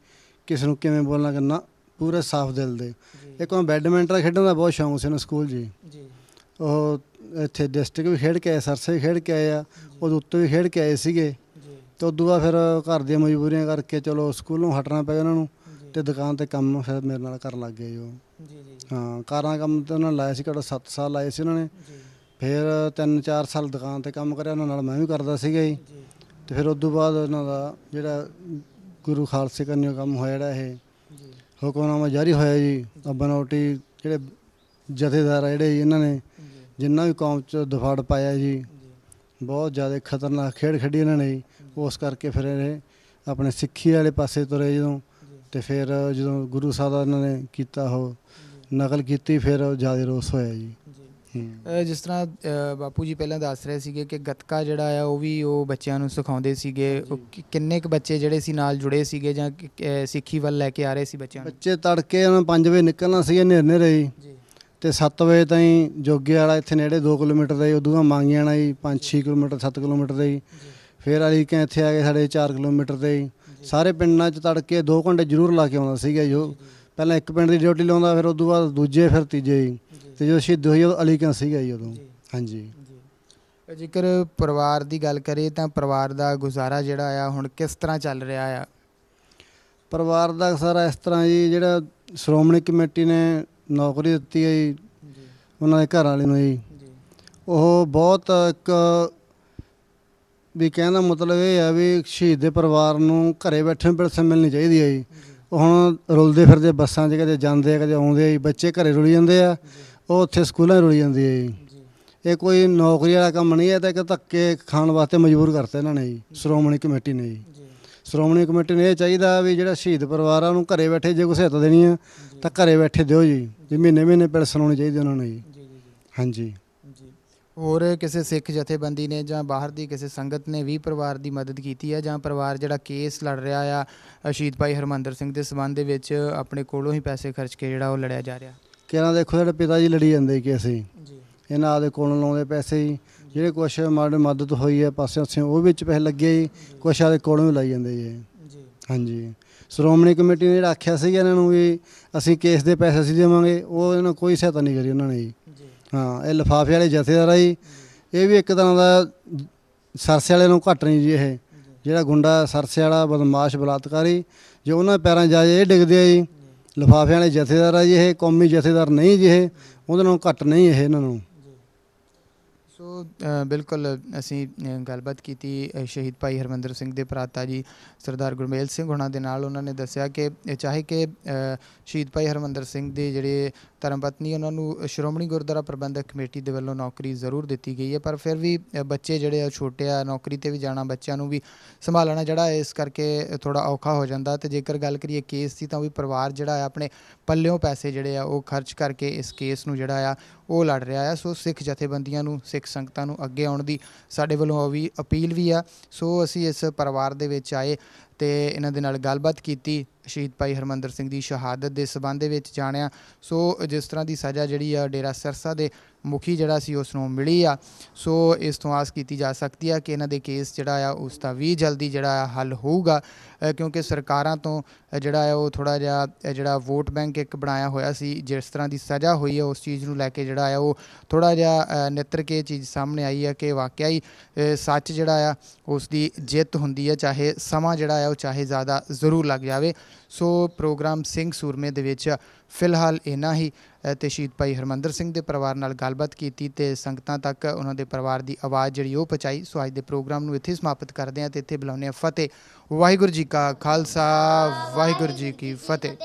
ਕਿਸੇ ਨੂੰ ਕਿਵੇਂ ਬੋਲਣਾ ਕਰਨਾ, ਪੂਰੇ ਸਾਫ਼ ਦਿਲ ਦੇ। ਇੱਕ ਉਹ ਬੈਡਮਿੰਟਨ ਖੇਡਣ ਦਾ ਬਹੁਤ ਸ਼ੌਂਕ ਸੀ ਉਹਨੂੰ ਸਕੂਲ ਜੀ। ਉਹ ਇੱਥੇ ਡਿਸਟ੍ਰਿਕਟ ਵੀ ਖੇਡ ਕੇ ਆਏ, ਸਰਸੇ ਵੀ ਖੇਡ ਕੇ ਆਏ ਆ, ਉਹਦੇ ਉੱਤੇ ਵੀ ਖੇਡ ਕੇ ਆਏ ਸੀਗੇ। ਅਤੇ ਉਦੋਂ ਬਾਅਦ ਫਿਰ ਘਰ ਦੀਆਂ ਮਜਬੂਰੀਆਂ ਕਰਕੇ ਚਲੋ ਸਕੂਲੋਂ ਹਟਣਾ ਪਿਆ ਉਹਨਾਂ ਨੂੰ, ਅਤੇ ਦੁਕਾਨ 'ਤੇ ਕੰਮ ਫਿਰ ਮੇਰੇ ਨਾਲ ਕਰਨ ਲੱਗ ਗਏ ਉਹ। ਹਾਂ, ਕਾਰਾਂ ਕੰਮ 'ਤੇ ਉਹਨਾਂ ਨੇ ਲਾਇਆ ਸੀ, ਘੱਟੋ 7 ਸਾਲ ਲਾਏ ਸੀ ਉਹਨਾਂ ਨੇ। ਫਿਰ 3-4 ਸਾਲ ਦੁਕਾਨ 'ਤੇ ਕੰਮ ਕਰਿਆ ਉਹਨਾਂ ਨਾਲ, ਮੈਂ ਵੀ ਕਰਦਾ ਸੀਗਾ ਜੀ। ਅਤੇ ਫਿਰ ਉਦੋਂ ਬਾਅਦ ਉਹਨਾਂ ਦਾ ਜਿਹੜਾ ਗੁਰੂ ਖਾਲਸੇ ਕੰਨਿਓ ਕੰਮ ਹੋਇਆ, ਜਿਹੜਾ ਇਹ ਹੁਕਮਨਾਮਾ ਜਾਰੀ ਹੋਇਆ ਜੀ। ਬਨੌਟੀ ਜਿਹੜੇ ਜਥੇਦਾਰ ਆ ਜਿਹੜੇ ਜੀ, ਇਹਨਾਂ ਨੇ ਜਿੰਨਾ ਵੀ ਕੌਮ 'ਚ ਦਫਾੜ ਪਾਇਆ ਜੀ, ਬਹੁਤ ਜ਼ਿਆਦਾ ਖਤਰਨਾਕ ਖੇਡ ਖੇਡੀ ਇਹਨਾਂ ਨੇ ਜੀ। ਉਸ ਕਰਕੇ ਫਿਰ ਇਹ ਆਪਣੇ ਸਿੱਖੀ ਵਾਲੇ ਪਾਸੇ ਤੁਰੇ ਜਦੋਂ, ਅਤੇ ਫਿਰ ਜਦੋਂ ਗੁਰੂ ਸਾਹਿਬ ਦਾ ਇਹਨਾਂ ਨੇ ਕੀਤਾ ਉਹ ਨਕਲ ਕੀਤੀ, ਫਿਰ ਜ਼ਿਆਦਾ ਰੋਸ ਹੋਇਆ ਜੀ। ਜਿਸ ਤਰ੍ਹਾਂ ਬਾਪੂ ਜੀ ਪਹਿਲਾਂ ਦੱਸ ਰਹੇ ਸੀਗੇ ਕਿ ਗੱਤਕਾ ਜਿਹੜਾ ਆ ਉਹ ਵੀ ਉਹ ਬੱਚਿਆਂ ਨੂੰ ਸਿਖਾਉਂਦੇ ਸੀਗੇ, ਕਿੰਨੇ ਕੁ ਬੱਚੇ ਜਿਹੜੇ ਸੀ ਨਾਲ ਜੁੜੇ ਸੀਗੇ ਜਾਂ ਸਿੱਖੀ ਵੱਲ ਲੈ ਕੇ ਆ ਰਹੇ ਸੀ ਬੱਚਿਆਂ ਨੂੰ? ਬੱਚੇ ਤੜਕੇ ਉਹਨਾਂ 5 ਵਜੇ ਨਿਕਲਣਾ ਸੀਗਾ ਹਨੇਰੇ ਜੀ, ਅਤੇ 7 ਵਜੇ ਤਾਈਂ ਜੋਗੇ ਵਾਲਾ ਇੱਥੇ ਨੇੜੇ 2 ਕਿਲੋਮੀਟਰ ਦਾ ਜੀ, ਉਦੋਂ ਬਾਅਦ ਮੰਗੀਆਂ ਵਾਲਾ ਜੀ 5-6 ਕਿਲੋਮੀਟਰ 7 ਕਿਲੋਮੀਟਰ ਦਾ ਜੀ, ਫਿਰ ਅਲੀ ਕੇ ਇੱਥੇ ਆ ਗਏ ਸਾਡੇ 4 ਕਿਲੋਮੀਟਰ ਦੇ ਜੀ। ਸਾਰੇ ਪਿੰਡਾਂ 'ਚ ਤੜਕੇ 2 ਘੰਟੇ ਜ਼ਰੂਰ ਲਾ ਕੇ ਆਉਂਦਾ ਸੀਗਾ ਜੋ ਪਹਿਲਾਂ ਇੱਕ ਪਿੰਡ ਦੀ ਡਿਊਟੀ ਲਾਉਂਦਾ, ਫਿਰ ਉਦੋਂ ਬਾਅਦ ਦੂਜੇ, ਫਿਰ ਤੀਜੇ ਜੀ, ਅਤੇ ਜਦੋਂ ਸ਼ਹੀਦ ਹੋਈ ਉਦੋਂ ਅਲੀ ਕੇ ਸੀਗਾ ਜੀ ਉਦੋਂ। ਹਾਂਜੀ। ਜੇਕਰ ਪਰਿਵਾਰ ਦੀ ਗੱਲ ਕਰੀਏ ਤਾਂ ਪਰਿਵਾਰ ਦਾ ਗੁਜ਼ਾਰਾ ਜਿਹੜਾ ਆ ਹੁਣ ਕਿਸ ਤਰ੍ਹਾਂ ਚੱਲ ਰਿਹਾ ਆ? ਪਰਿਵਾਰ ਦਾ ਸਾਰਾ ਇਸ ਤਰ੍ਹਾਂ ਜੀ, ਜਿਹੜਾ ਸ਼੍ਰੋਮਣੀ ਕਮੇਟੀ ਨੇ ਨੌਕਰੀ ਦਿੱਤੀ ਹੈ ਜੀ ਉਹਨਾਂ ਦੇ ਘਰ ਵਾਲੇ ਨੂੰ ਜੀ, ਉਹ ਬਹੁਤ ਇੱਕ ਵੀ ਕਹਿਣ ਦਾ ਮਤਲਬ ਇਹ ਆ ਵੀ ਸ਼ਹੀਦ ਦੇ ਪਰਿਵਾਰ ਨੂੰ ਘਰੇ ਬੈਠੇ ਪੈਨਸ਼ਨ ਮਿਲਣੀ ਚਾਹੀਦੀ ਹੈ ਜੀ। ਉਹ ਹੁਣ ਰੁਲਦੇ ਫਿਰਦੇ ਬੱਸਾਂ 'ਚ, ਕਦੇ ਜਾਂਦੇ ਆ ਕਦੇ ਆਉਂਦੇ ਆ ਜੀ, ਬੱਚੇ ਘਰੇ ਰੁਲੀ ਜਾਂਦੇ ਆ, ਉਹ ਉੱਥੇ ਸਕੂਲਾਂ 'ਚ ਰੁਲੀ ਜਾਂਦੀ ਹੈ ਜੀ। ਇਹ ਕੋਈ ਨੌਕਰੀ ਵਾਲਾ ਕੰਮ ਨਹੀਂ ਹੈ, ਤਾਂ ਇੱਕ ਧੱਕੇ ਖਾਣ ਵਾਸਤੇ ਮਜਬੂਰ ਕਰਤਾ ਇਹਨਾਂ ਨੇ ਜੀ, ਸ਼੍ਰੋਮਣੀ ਕਮੇਟੀ ਨੇ ਜੀ। ਸ਼੍ਰੋਮਣੀ ਕਮੇਟੀ ਨੂੰ ਇਹ ਚਾਹੀਦਾ ਵੀ ਜਿਹੜਾ ਸ਼ਹੀਦ ਪਰਿਵਾਰ ਆ ਉਹਨੂੰ ਘਰੇ ਬੈਠੇ ਜੇ ਕੋਈ ਸਹਾਇਤਾ ਦੇਣੀ ਆ ਤਾਂ ਘਰੇ ਬੈਠੇ ਦਿਓ ਜੀ, ਵੀ ਮਹੀਨੇ ਪੈਨਸ਼ਨ ਆਉਣੀ ਚਾਹੀਦੀ ਉਹਨਾਂ ਨੂੰ ਜੀ। ਹਾਂਜੀ। ਹੋਰ ਕਿਸੇ ਸਿੱਖ ਜਥੇਬੰਦੀ ਨੇ ਜਾਂ ਬਾਹਰ ਦੀ ਕਿਸੇ ਸੰਗਤ ਨੇ ਵੀ ਪਰਿਵਾਰ ਦੀ ਮਦਦ ਕੀਤੀ ਹੈ, ਜਾਂ ਪਰਿਵਾਰ ਜਿਹੜਾ ਕੇਸ ਲੜ ਰਿਹਾ ਆ ਸ਼ਹੀਦ ਭਾਈ ਹਰਮੰਦਰ ਸਿੰਘ ਦੇ ਸੰਬੰਧ ਦੇ ਵਿੱਚ ਆਪਣੇ ਕੋਲੋਂ ਹੀ ਪੈਸੇ ਖਰਚ ਕੇ ਜਿਹੜਾ ਉਹ ਲੜਿਆ ਜਾ ਰਿਹਾ? ਕਿਹਨਾਂ ਦੇਖੋ ਸਾਡੇ ਪਿਤਾ ਜੀ ਲੜੀ ਜਾਂਦੇ ਕਿ ਅਸੀਂ ਇਹਨਾਂ ਆਪਦੇ ਕੋਲੋਂ ਲਾਉਂਦੇ ਪੈਸੇ ਜੀ, ਜਿਹੜੇ ਕੁਛ ਮਾੜੀ ਮਦਦ ਹੋਈ ਹੈ ਪਾਸੇ ਉਹ ਵਿੱਚ ਪੈਸੇ ਲੱਗੇ ਜੀ, ਕੁਛ ਆਪਦੇ ਕੋਲੋਂ ਵੀ ਲਾਈ ਜਾਂਦੇ ਜੀ। ਹਾਂਜੀ। ਸ਼੍ਰੋਮਣੀ ਕਮੇਟੀ ਨੇ ਜਿਹੜਾ ਆਖਿਆ ਸੀਗਾ ਇਹਨਾਂ ਨੂੰ ਵੀ ਅਸੀਂ ਕੇਸ ਦੇ ਪੈਸੇ ਅਸੀਂ ਦੇਵਾਂਗੇ, ਉਹ ਇਹਨਾਂ ਕੋਈ ਸਹਾਇਤਾ ਨਹੀਂ ਕਰੀ ਉਹਨਾਂ ਨੇ ਜੀ। ਹਾਂ, ਇਹ ਲਿਫਾਫੇ ਵਾਲੇ ਜਥੇਦਾਰ ਆ ਜੀ, ਇਹ ਵੀ ਇੱਕ ਤਰ੍ਹਾਂ ਦਾ ਸਰਸੇ ਵਾਲੇ ਨੂੰ ਘੱਟ ਨਹੀਂ ਜੀ। ਇਹ ਜਿਹੜਾ ਗੁੰਡਾ ਸਰਸੇ ਵਾਲਾ ਬਦਮਾਸ਼ ਬਲਾਤਕਾਰੀ, ਜੇ ਉਹਨਾਂ ਪੈਰਾਂ ਜਾ ਇਹ ਡਿੱਗਦੇ ਆ ਜੀ, ਲਿਫਾਫੇ ਵਾਲੇ ਜਥੇਦਾਰ ਆ ਜੀ, ਇਹ ਕੌਮੀ ਜਥੇਦਾਰ ਨਹੀਂ ਜੀ, ਇਹ ਉਹਦੇ ਨਾਲੋਂ ਘੱਟ ਨਹੀਂ ਇਹ ਇਹਨਾਂ ਨੂੰ। ਸੋ ਬਿਲਕੁਲ ਅਸੀਂ ਗੱਲਬਾਤ ਕੀਤੀ ਸ਼ਹੀਦ ਭਾਈ ਹਰਮੰਦਰ ਸਿੰਘ ਦੇ ਭਰਾਤਾ ਜੀ ਸਰਦਾਰ ਗੁਰਮੇਲ ਸਿੰਘ ਹੋਣਾ ਦੇ ਨਾਲ। ਉਹਨਾਂ ਨੇ ਦੱਸਿਆ ਕਿ ਚਾਹੇ ਕਿ ਸ਼ਹੀਦ ਭਾਈ ਹਰਮੰਦਰ ਸਿੰਘ ਦੇ ਜਿਹੜੇ ਧਰਮ ਪਤਨੀ ਉਹਨਾਂ ਨੂੰ ਸ਼੍ਰੋਮਣੀ ਗੁਰਦੁਆਰਾ ਪ੍ਰਬੰਧਕ ਕਮੇਟੀ ਦੇ ਵੱਲੋਂ ਨੌਕਰੀ ਜ਼ਰੂਰ ਦਿੱਤੀ ਗਈ ਹੈ, ਪਰ ਫਿਰ ਵੀ ਬੱਚੇ ਜਿਹੜੇ ਆ ਛੋਟੇ ਆ, ਨੌਕਰੀ 'ਤੇ ਵੀ ਜਾਣਾ, ਬੱਚਿਆਂ ਨੂੰ ਵੀ ਸੰਭਾਲਣਾ ਜਿਹੜਾ ਇਸ ਕਰਕੇ ਥੋੜ੍ਹਾ ਔਖਾ ਹੋ ਜਾਂਦਾ। ਅਤੇ ਜੇਕਰ ਗੱਲ ਕਰੀਏ ਕੇਸ ਦੀ ਤਾਂ ਉਹ ਵੀ ਪਰਿਵਾਰ ਜਿਹੜਾ ਆ ਆਪਣੇ ਪੱਲਿਓਂ ਪੈਸੇ ਜਿਹੜੇ ਆ ਉਹ ਖਰਚ ਕਰਕੇ ਇਸ ਕੇਸ ਨੂੰ ਜਿਹੜਾ ਆ ਉਹ ਲੜ ਰਿਹਾ ਆ। ਸੋ ਸਿੱਖ ਜਥੇਬੰਦੀਆਂ ਨੂੰ, ਸਿੱਖ ਸੰਗਤਾਂ ਨੂੰ ਅੱਗੇ ਆਉਣ ਦੀ ਸਾਡੇ ਵੱਲੋਂ ਉਹ ਵੀ ਅਪੀਲ ਵੀ ਆ। ਸੋ ਅਸੀਂ ਇਸ ਪਰਿਵਾਰ ਦੇ ਵਿੱਚ ਆਏ ਅਤੇ ਇਹਨਾਂ ਦੇ ਨਾਲ ਗੱਲਬਾਤ ਕੀਤੀ, ਸ਼ਹੀਦ ਭਾਈ ਹਰਮੰਦਰ ਸਿੰਘ ਦੀ ਸ਼ਹਾਦਤ ਦੇ ਸੰਬੰਧ ਦੇ ਵਿੱਚ ਜਾਣਿਆ। ਸੋ ਜਿਸ ਤਰ੍ਹਾਂ ਦੀ ਸਜ਼ਾ ਜਿਹੜੀ ਆ ਡੇਰਾ ਸਿਰਸਾ ਦੇ ਮੁਖੀ ਜਿਹੜਾ ਸੀ ਉਸ ਨੂੰ ਮਿਲੀ ਆ, ਸੋ ਇਸ ਤੋਂ ਆਸ ਕੀਤੀ ਜਾ ਸਕਦੀ ਆ ਕਿ ਇਹਨਾਂ ਦੇ ਕੇਸ ਜਿਹੜਾ ਆ ਉਸ ਦਾ ਵੀ ਜਲਦੀ ਜਿਹੜਾ ਆ ਹੱਲ ਹੋਊਗਾ, ਕਿਉਂਕਿ ਸਰਕਾਰਾਂ ਤੋਂ ਜਿਹੜਾ ਆ ਉਹ ਥੋੜ੍ਹਾ ਜਿਹਾ ਜਿਹੜਾ ਵੋਟ ਬੈਂਕ ਇੱਕ ਬਣਾਇਆ ਹੋਇਆ ਸੀ। ਜਿਸ ਤਰ੍ਹਾਂ ਦੀ ਸਜ਼ਾ ਹੋਈ ਹੈ ਉਸ ਚੀਜ਼ ਨੂੰ ਲੈ ਕੇ ਜਿਹੜਾ ਆ ਉਹ ਥੋੜ੍ਹਾ ਜਿਹਾ ਨਿੱਤਰ ਕੇ ਚੀਜ਼ ਸਾਹਮਣੇ ਆਈ ਹੈ ਕਿ ਵਾਕਿਆ ਹੀ ਸੱਚ ਜਿਹੜਾ ਆ ਉਸ ਦੀ ਜਿੱਤ ਹੁੰਦੀ ਹੈ, ਚਾਹੇ ਸਮਾਂ ਜਿਹੜਾ ਆ ਉਹ ਚਾਹੇ ਜ਼ਿਆਦਾ ਜ਼ਰੂਰ ਲੱਗ ਜਾਵੇ। ਸੋ ਪ੍ਰੋਗਰਾਮ ਸਿੰਘ ਸੂਰਮੇ ਦੇ ਵਿੱਚ ਫਿਲਹਾਲ ਇੰਨਾ ਹੀ, ਅਤੇ ਸ਼ਹੀਦ ਭਾਈ ਹਰਮੰਦਰ ਸਿੰਘ ਦੇ ਪਰਿਵਾਰ ਨਾਲ ਗੱਲਬਾਤ ਕੀਤੀ ਅਤੇ ਸੰਗਤਾਂ ਤੱਕ ਉਹਨਾਂ ਦੇ ਪਰਿਵਾਰ ਦੀ ਆਵਾਜ਼ ਜਿਹੜੀ ਉਹ ਪਹੁੰਚਾਈ। ਸੋ ਅੱਜ ਦੇ ਪ੍ਰੋਗਰਾਮ ਨੂੰ ਇੱਥੇ ਸਮਾਪਤ ਕਰਦੇ ਹਾਂ ਅਤੇ ਇੱਥੇ ਬੁਲਾਉਂਦੇ ਹਾਂ ਫਤਿਹ। ਵਾਹਿਗੁਰੂ ਜੀ ਕਾ ਖਾਲਸਾ, ਵਾਹਿਗੁਰੂ ਜੀ ਕੀ ਫਤਿਹ।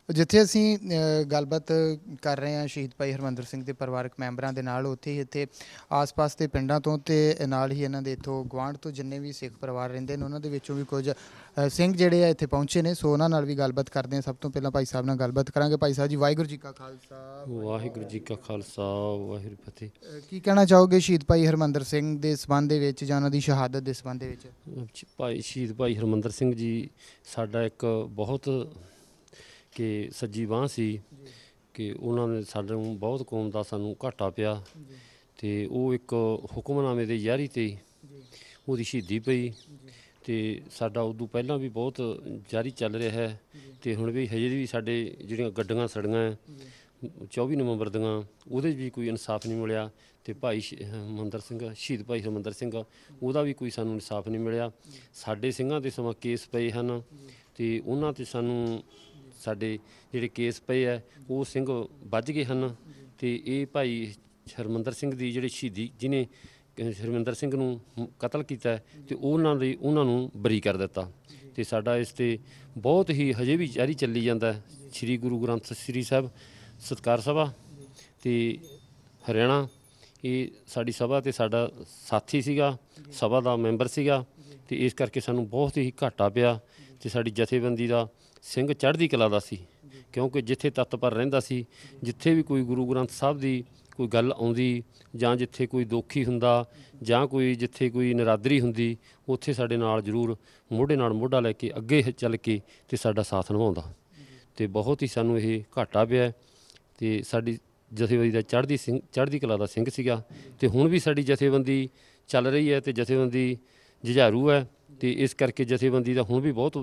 ਜਿੱਥੇ ਅਸੀਂ ਗੱਲਬਾਤ ਕਰ ਰਹੇ ਹਾਂ ਸ਼ਹੀਦ ਭਾਈ ਹਰਮੰਦਰ ਸਿੰਘ ਦੇ ਪਰਿਵਾਰਕ ਮੈਂਬਰਾਂ ਦੇ ਨਾਲ, ਉੱਥੇ ਹੀ ਇੱਥੇ ਆਸ-ਪਾਸ ਦੇ ਪਿੰਡਾਂ ਤੋਂ ਤੇ ਨਾਲ ਹੀ ਇਹਨਾਂ ਦੇ ਇੱਥੋਂ ਗੁਆਂਢ ਤੋਂ ਜਿੰਨੇ ਵੀ ਸਿੱਖ ਪਰਿਵਾਰ ਰਹਿੰਦੇ ਨੇ ਉਹਨਾਂ ਦੇ ਵਿੱਚੋਂ ਵੀ ਕੁਝ ਸਿੰਘ ਜਿਹੜੇ ਆ ਇੱਥੇ ਪਹੁੰਚੇ ਨੇ। ਸੋ ਉਹਨਾਂ ਨਾਲ ਵੀ ਗੱਲਬਾਤ ਕਰਦੇ ਹਾਂ। ਸਭ ਤੋਂ ਪਹਿਲਾਂ ਭਾਈ ਸਾਹਿਬ ਨਾਲ ਗੱਲਬਾਤ ਕਰਾਂਗੇ। ਭਾਈ ਸਾਹਿਬ ਜੀ, ਵਾਹਿਗੁਰੂ ਜੀ ਕਾ ਖਾਲਸਾ। ਵਾਹਿਗੁਰੂ ਜੀ ਕਾ ਖਾਲਸਾ, ਵਾਹਿਗੁਰੂ ਫਤਿਹ। ਕੀ ਕਹਿਣਾ ਚਾਹੋਗੇ ਸ਼ਹੀਦ ਭਾਈ ਹਰਮੰਦਰ ਸਿੰਘ ਦੇ ਸੰਬੰਧ ਦੇ ਵਿੱਚ ਜਾਂ ਉਹਨਾਂ ਦੀ ਸ਼ਹਾਦਤ ਦੇ ਸੰਬੰਧ ਦੇ ਵਿੱਚ? ਸ਼ਹੀਦ ਭਾਈ ਹਰਮੰਦਰ ਸਿੰਘ ਜੀ ਸਾਡਾ ਇੱਕ ਬਹੁਤ ਕਿ ਸੱਜੀ ਬਾਂਹ ਸੀ ਕਿ ਉਹਨਾਂ ਨੇ ਸਾਨੂੰ ਬਹੁਤ ਕੌਮ ਦਾ ਸਾਨੂੰ ਘਾਟਾ ਪਿਆ ਅਤੇ ਉਹ ਇੱਕ ਹੁਕਮਨਾਮੇ ਦੇ ਯਾਰੀ 'ਤੇ ਉਹਦੀ ਸ਼ਹੀਦੀ ਪਈ ਅਤੇ ਸਾਡਾ ਉਦੋਂ ਪਹਿਲਾਂ ਵੀ ਬਹੁਤ ਜਾਰੀ ਚੱਲ ਰਿਹਾ ਹੈ ਅਤੇ ਹੁਣ ਵੀ ਹਜੇ ਵੀ ਸਾਡੇ ਜਿਹੜੀਆਂ ਗੱਡੀਆਂ ਸੜੀਆਂ 24 ਨਵੰਬਰ ਦੀਆਂ ਉਹਦੇ 'ਚ ਵੀ ਕੋਈ ਇਨਸਾਫ ਨਹੀਂ ਮਿਲਿਆ ਅਤੇ ਭਾਈ ਹਰਮੰਦਰ ਸਿੰਘ, ਸ਼ਹੀਦ ਭਾਈ ਹਰਮੰਦਰ ਸਿੰਘ, ਉਹਦਾ ਵੀ ਕੋਈ ਸਾਨੂੰ ਇਨਸਾਫ ਨਹੀਂ ਮਿਲਿਆ। ਸਾਡੇ ਸਿੰਘਾਂ 'ਤੇ ਸਮਾਂ ਕੇਸ ਪਏ ਹਨ ਅਤੇ ਉਹਨਾਂ 'ਤੇ ਸਾਨੂੰ ਸਾਡੇ ਜਿਹੜੇ ਕੇਸ ਪਏ ਹੈ ਉਹ ਸਿੰਘ ਵੱਜ ਗਏ ਹਨ ਅਤੇ ਇਹ ਭਾਈ ਹਰਮੰਦਰ ਸਿੰਘ ਦੀ ਜਿਹੜੀ ਸ਼ਹੀਦੀ ਜਿਹਨੇ ਹਰਮੰਦਰ ਸਿੰਘ ਨੂੰ ਕਤਲ ਕੀਤਾ ਅਤੇ ਉਹਨਾਂ ਨੂੰ ਬਰੀ ਕਰ ਦਿੱਤਾ ਅਤੇ ਸਾਡਾ ਇਸ 'ਤੇ ਬਹੁਤ ਹੀ ਹਜੇ ਵੀ ਜਾਰੀ ਚੱਲੀ ਜਾਂਦਾ। ਸ੍ਰੀ ਗੁਰੂ ਗ੍ਰੰਥ ਸ੍ਰੀ ਸਾਹਿਬ ਸਤਿਕਾਰ ਸਭਾ ਅਤੇ ਹਰਿਆਣਾ, ਇਹ ਸਾਡੀ ਸਭਾ ਅਤੇ ਸਾਡਾ ਸਾਥੀ ਸੀਗਾ, ਸਭਾ ਦਾ ਮੈਂਬਰ ਸੀਗਾ ਅਤੇ ਇਸ ਕਰਕੇ ਸਾਨੂੰ ਬਹੁਤ ਹੀ ਘਾਟਾ ਪਿਆ ਅਤੇ ਸਾਡੀ ਜਥੇਬੰਦੀ ਦਾ ਸਿੰਘ ਚੜ੍ਹਦੀ ਕਲਾ ਦਾ ਸੀ, ਕਿਉਂਕਿ ਜਿੱਥੇ ਤੱਤਪਰ ਰਹਿੰਦਾ ਸੀ, ਜਿੱਥੇ ਵੀ ਕੋਈ ਗੁਰੂ ਗ੍ਰੰਥ ਸਾਹਿਬ ਦੀ ਕੋਈ ਗੱਲ ਆਉਂਦੀ ਜਾਂ ਜਿੱਥੇ ਕੋਈ ਦੋਖੀ ਹੁੰਦਾ ਜਾਂ ਜਿੱਥੇ ਕੋਈ ਨਰਾਦਰੀ ਹੁੰਦੀ, ਉੱਥੇ ਸਾਡੇ ਨਾਲ ਜ਼ਰੂਰ ਮੋਢੇ ਨਾਲ ਮੋਢਾ ਲੈ ਕੇ ਅੱਗੇ ਚੱਲ ਕੇ ਅਤੇ ਸਾਡਾ ਸਾਥ ਨਿਭਾਉਂਦਾ ਅਤੇ ਬਹੁਤ ਹੀ ਸਾਨੂੰ ਇਹ ਘਾਟਾ ਪਿਆ ਅਤੇ ਸਾਡੀ ਜਥੇਬੰਦੀ ਦਾ ਚੜ੍ਹਦੀ ਕਲਾ ਦਾ ਸਿੰਘ ਸੀਗਾ ਅਤੇ ਹੁਣ ਵੀ ਸਾਡੀ ਜਥੇਬੰਦੀ ਚੱਲ ਰਹੀ ਹੈ ਅਤੇ ਜਥੇਬੰਦੀ ਜੁਝਾਰੂ ਹੈ ਅਤੇ ਇਸ ਕਰਕੇ ਜਥੇਬੰਦੀ ਦਾ ਹੁਣ ਵੀ ਬਹੁਤ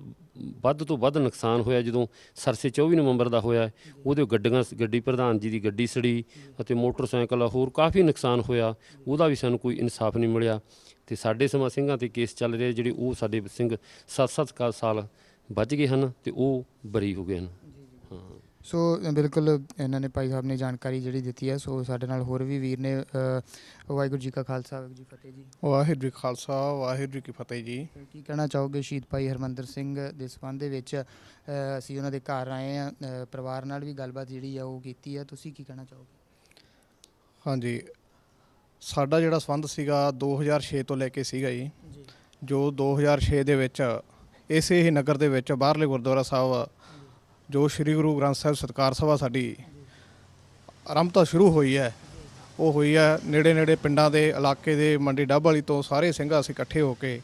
ਵੱਧ ਤੋਂ ਵੱਧ ਨੁਕਸਾਨ ਹੋਇਆ। ਜਦੋਂ ਸਰਸੇ 24 ਨਵੰਬਰ ਦਾ ਹੋਇਆ ਉਹਦੇ ਗੱਡੀ ਪ੍ਰਧਾਨ ਜੀ ਦੀ ਗੱਡੀ ਸੜੀ ਅਤੇ ਮੋਟਰਸਾਈਕਲ ਹੋਰ ਕਾਫੀ ਨੁਕਸਾਨ ਹੋਇਆ, ਉਹਦਾ ਵੀ ਸਾਨੂੰ ਕੋਈ ਇਨਸਾਫ ਨਹੀਂ ਮਿਲਿਆ ਅਤੇ ਸਾਡੇ ਸਮਾਂ ਸਿੰਘਾਂ 'ਤੇ ਕੇਸ ਚੱਲ ਰਹੇ ਜਿਹੜੇ ਉਹ ਸਾਡੇ ਸਿੰਘ 7-7 ਸਾਲ ਵੱਜ ਗਏ ਹਨ ਅਤੇ ਉਹ ਬਰੀ ਹੋ ਗਏ ਹਨ। ਹਾਂ, ਸੋ ਬਿਲਕੁਲ ਇਹਨਾਂ ਨੇ ਭਾਈ ਸਾਹਿਬ ਨੇ ਜਾਣਕਾਰੀ ਜਿਹੜੀ ਦਿੱਤੀ ਹੈ। ਸੋ ਸਾਡੇ ਨਾਲ ਹੋਰ ਵੀ ਵੀਰ ਨੇ। ਵਾਹਿਗੁਰੂ ਜੀ ਕਾ ਖਾਲਸਾ, ਵਾਹਿਗੁਰੂ ਜੀ ਫਤਿਹ ਜੀ। ਵਾਹਿਗੁਰੂ ਜੀ ਖਾਲਸਾ, ਵਾਹਿਗੁਰੂ ਜੀ ਕੀ ਫਤਿਹ ਜੀ। ਕੀ ਕਹਿਣਾ ਚਾਹੋਗੇ ਸ਼ਹੀਦ ਭਾਈ ਹਰਮੰਦਰ ਸਿੰਘ ਦੇ ਸੰਬੰਧ ਦੇ ਵਿੱਚ? ਅਸੀਂ ਉਹਨਾਂ ਦੇ ਘਰ ਆਏ ਹਾਂ, ਪਰਿਵਾਰ ਨਾਲ ਵੀ ਗੱਲਬਾਤ ਜਿਹੜੀ ਆ ਉਹ ਕੀਤੀ ਹੈ। ਤੁਸੀਂ ਕੀ ਕਹਿਣਾ ਚਾਹੋਗੇ? ਹਾਂਜੀ, ਸਾਡਾ ਜਿਹੜਾ ਸੰਬੰਧ ਸੀਗਾ 2006 ਤੋਂ ਲੈ ਕੇ ਸੀਗਾ ਜੀ, ਜੋ 2006 ਦੇ ਵਿੱਚ ਇਸੇ ਹੀ ਨਗਰ ਦੇ ਵਿੱਚ ਬਾਹਰਲੇ ਗੁਰਦੁਆਰਾ ਸਾਹਿਬ ਜੋ ਸ਼੍ਰੀ ਗੁਰੂ ਗ੍ਰੰਥ ਸਾਹਿਬ ਸਤਿਕਾਰ ਸਭਾ ਸਾਡੀ ਆਰੰਭਤਾ ਸ਼ੁਰੂ ਹੋਈ ਹੈ, ਉਹ ਹੋਈ ਹੈ ਨੇੜੇ ਪਿੰਡਾਂ ਦੇ ਇਲਾਕੇ ਦੇ ਮੰਡੀ ਡੱਬ ਵਾਲੀ ਤੋਂ ਸਾਰੇ ਸਿੰਘ ਅਸੀਂ ਇਕੱਠੇ ਹੋ ਕੇ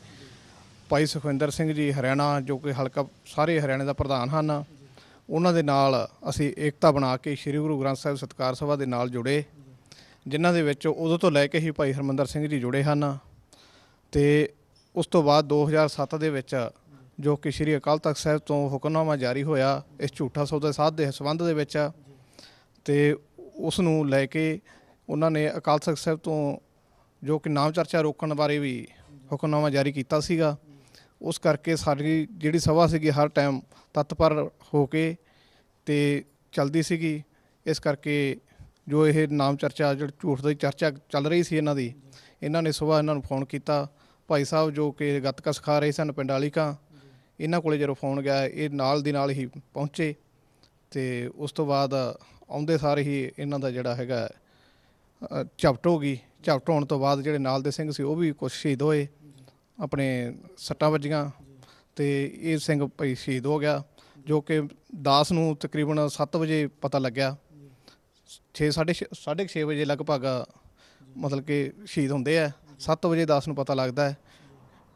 ਭਾਈ ਸੁਖਵਿੰਦਰ ਸਿੰਘ ਜੀ ਹਰਿਆਣਾ, ਜੋ ਕਿ ਹਲਕਾ ਸਾਰੇ ਹਰਿਆਣੇ ਦਾ ਪ੍ਰਧਾਨ ਹਨ, ਉਹਨਾਂ ਦੇ ਨਾਲ ਅਸੀਂ ਏਕਤਾ ਬਣਾ ਕੇ ਸ਼੍ਰੀ ਗੁਰੂ ਗ੍ਰੰਥ ਸਾਹਿਬ ਸਤਿਕਾਰ ਸਭਾ ਦੇ ਨਾਲ ਜੁੜੇ, ਜਿਨ੍ਹਾਂ ਦੇ ਵਿੱਚ ਉਦੋਂ ਤੋਂ ਲੈ ਕੇ ਹੀ ਭਾਈ ਹਰਮੰਦਰ ਸਿੰਘ ਜੀ ਜੁੜੇ ਹਨ। ਅਤੇ ਉਸ ਤੋਂ ਬਾਅਦ 2007 ਦੇ ਵਿੱਚ ਜੋ ਕਿ ਸ਼੍ਰੀ ਅਕਾਲ ਤਖਤ ਸਾਹਿਬ ਤੋਂ ਹੁਕਮਨਾਮਾ ਜਾਰੀ ਹੋਇਆ ਇਸ ਝੂਠਾ ਸੌਦਾ ਸਾਧ ਦੇ ਸੰਬੰਧ ਦੇ ਵਿੱਚ, ਅਤੇ ਉਸ ਨੂੰ ਲੈ ਕੇ ਉਹਨਾਂ ਨੇ ਅਕਾਲ ਤਖਤ ਸਾਹਿਬ ਤੋਂ ਜੋ ਕਿ ਨਾਮ ਚਰਚਾ ਰੋਕਣ ਬਾਰੇ ਵੀ ਹੁਕਮਨਾਮਾ ਜਾਰੀ ਕੀਤਾ ਸੀਗਾ। ਉਸ ਕਰਕੇ ਸਾਡੀ ਜਿਹੜੀ ਸਭਾ ਸੀਗੀ ਹਰ ਟਾਈਮ ਤਤਪਰ ਹੋ ਕੇ ਅਤੇ ਚੱਲਦੀ ਸੀਗੀ। ਇਸ ਕਰਕੇ ਜੋ ਇਹ ਨਾਮ ਚਰਚਾ ਜਿਹੜੀ ਝੂਠ ਦੀ ਚਰਚਾ ਚੱਲ ਰਹੀ ਸੀ ਇਹਨਾਂ ਨੇ ਸੁਬਾਹ ਇਹਨਾਂ ਨੂੰ ਫੋਨ ਕੀਤਾ। ਭਾਈ ਸਾਹਿਬ ਜੋ ਕਿ ਗੱਤਕਾ ਸਿਖਾ ਰਹੇ ਸਨ ਪਿੰਡ ਵਾਲੀ ਕਾ, ਇਹਨਾਂ ਕੋਲ ਜਦੋਂ ਫੋਨ ਗਿਆ ਇਹ ਨਾਲ ਦੀ ਨਾਲ ਹੀ ਪਹੁੰਚੇ ਅਤੇ ਉਸ ਤੋਂ ਬਾਅਦ ਆਉਂਦੇ ਸਾਰੇ ਹੀ ਇਹਨਾਂ ਦਾ ਜਿਹੜਾ ਹੈਗਾ ਝਪਟ ਹੋ ਗਈ। ਝਪਟ ਹੋਣ ਤੋਂ ਬਾਅਦ ਜਿਹੜੇ ਨਾਲ ਦੇ ਸਿੰਘ ਸੀ ਉਹ ਵੀ ਕੁਛ ਸ਼ਹੀਦ ਹੋਏ, ਆਪਣੇ ਸੱਟਾਂ ਵੱਜੀਆਂ ਅਤੇ ਇਹ ਸਿੰਘ ਭਾਈ ਸ਼ਹੀਦ ਹੋ ਗਿਆ, ਜੋ ਕਿ ਦਾਸ ਨੂੰ ਤਕਰੀਬਨ 7 ਵਜੇ ਪਤਾ ਲੱਗਿਆ। 6:30 ਵਜੇ ਲਗਭਗ ਮਤਲਬ ਕਿ ਸ਼ਹੀਦ ਹੁੰਦੇ ਆ। 7 ਵਜੇ ਦਾਸ ਨੂੰ ਪਤਾ ਲੱਗਦਾ ਹੈ,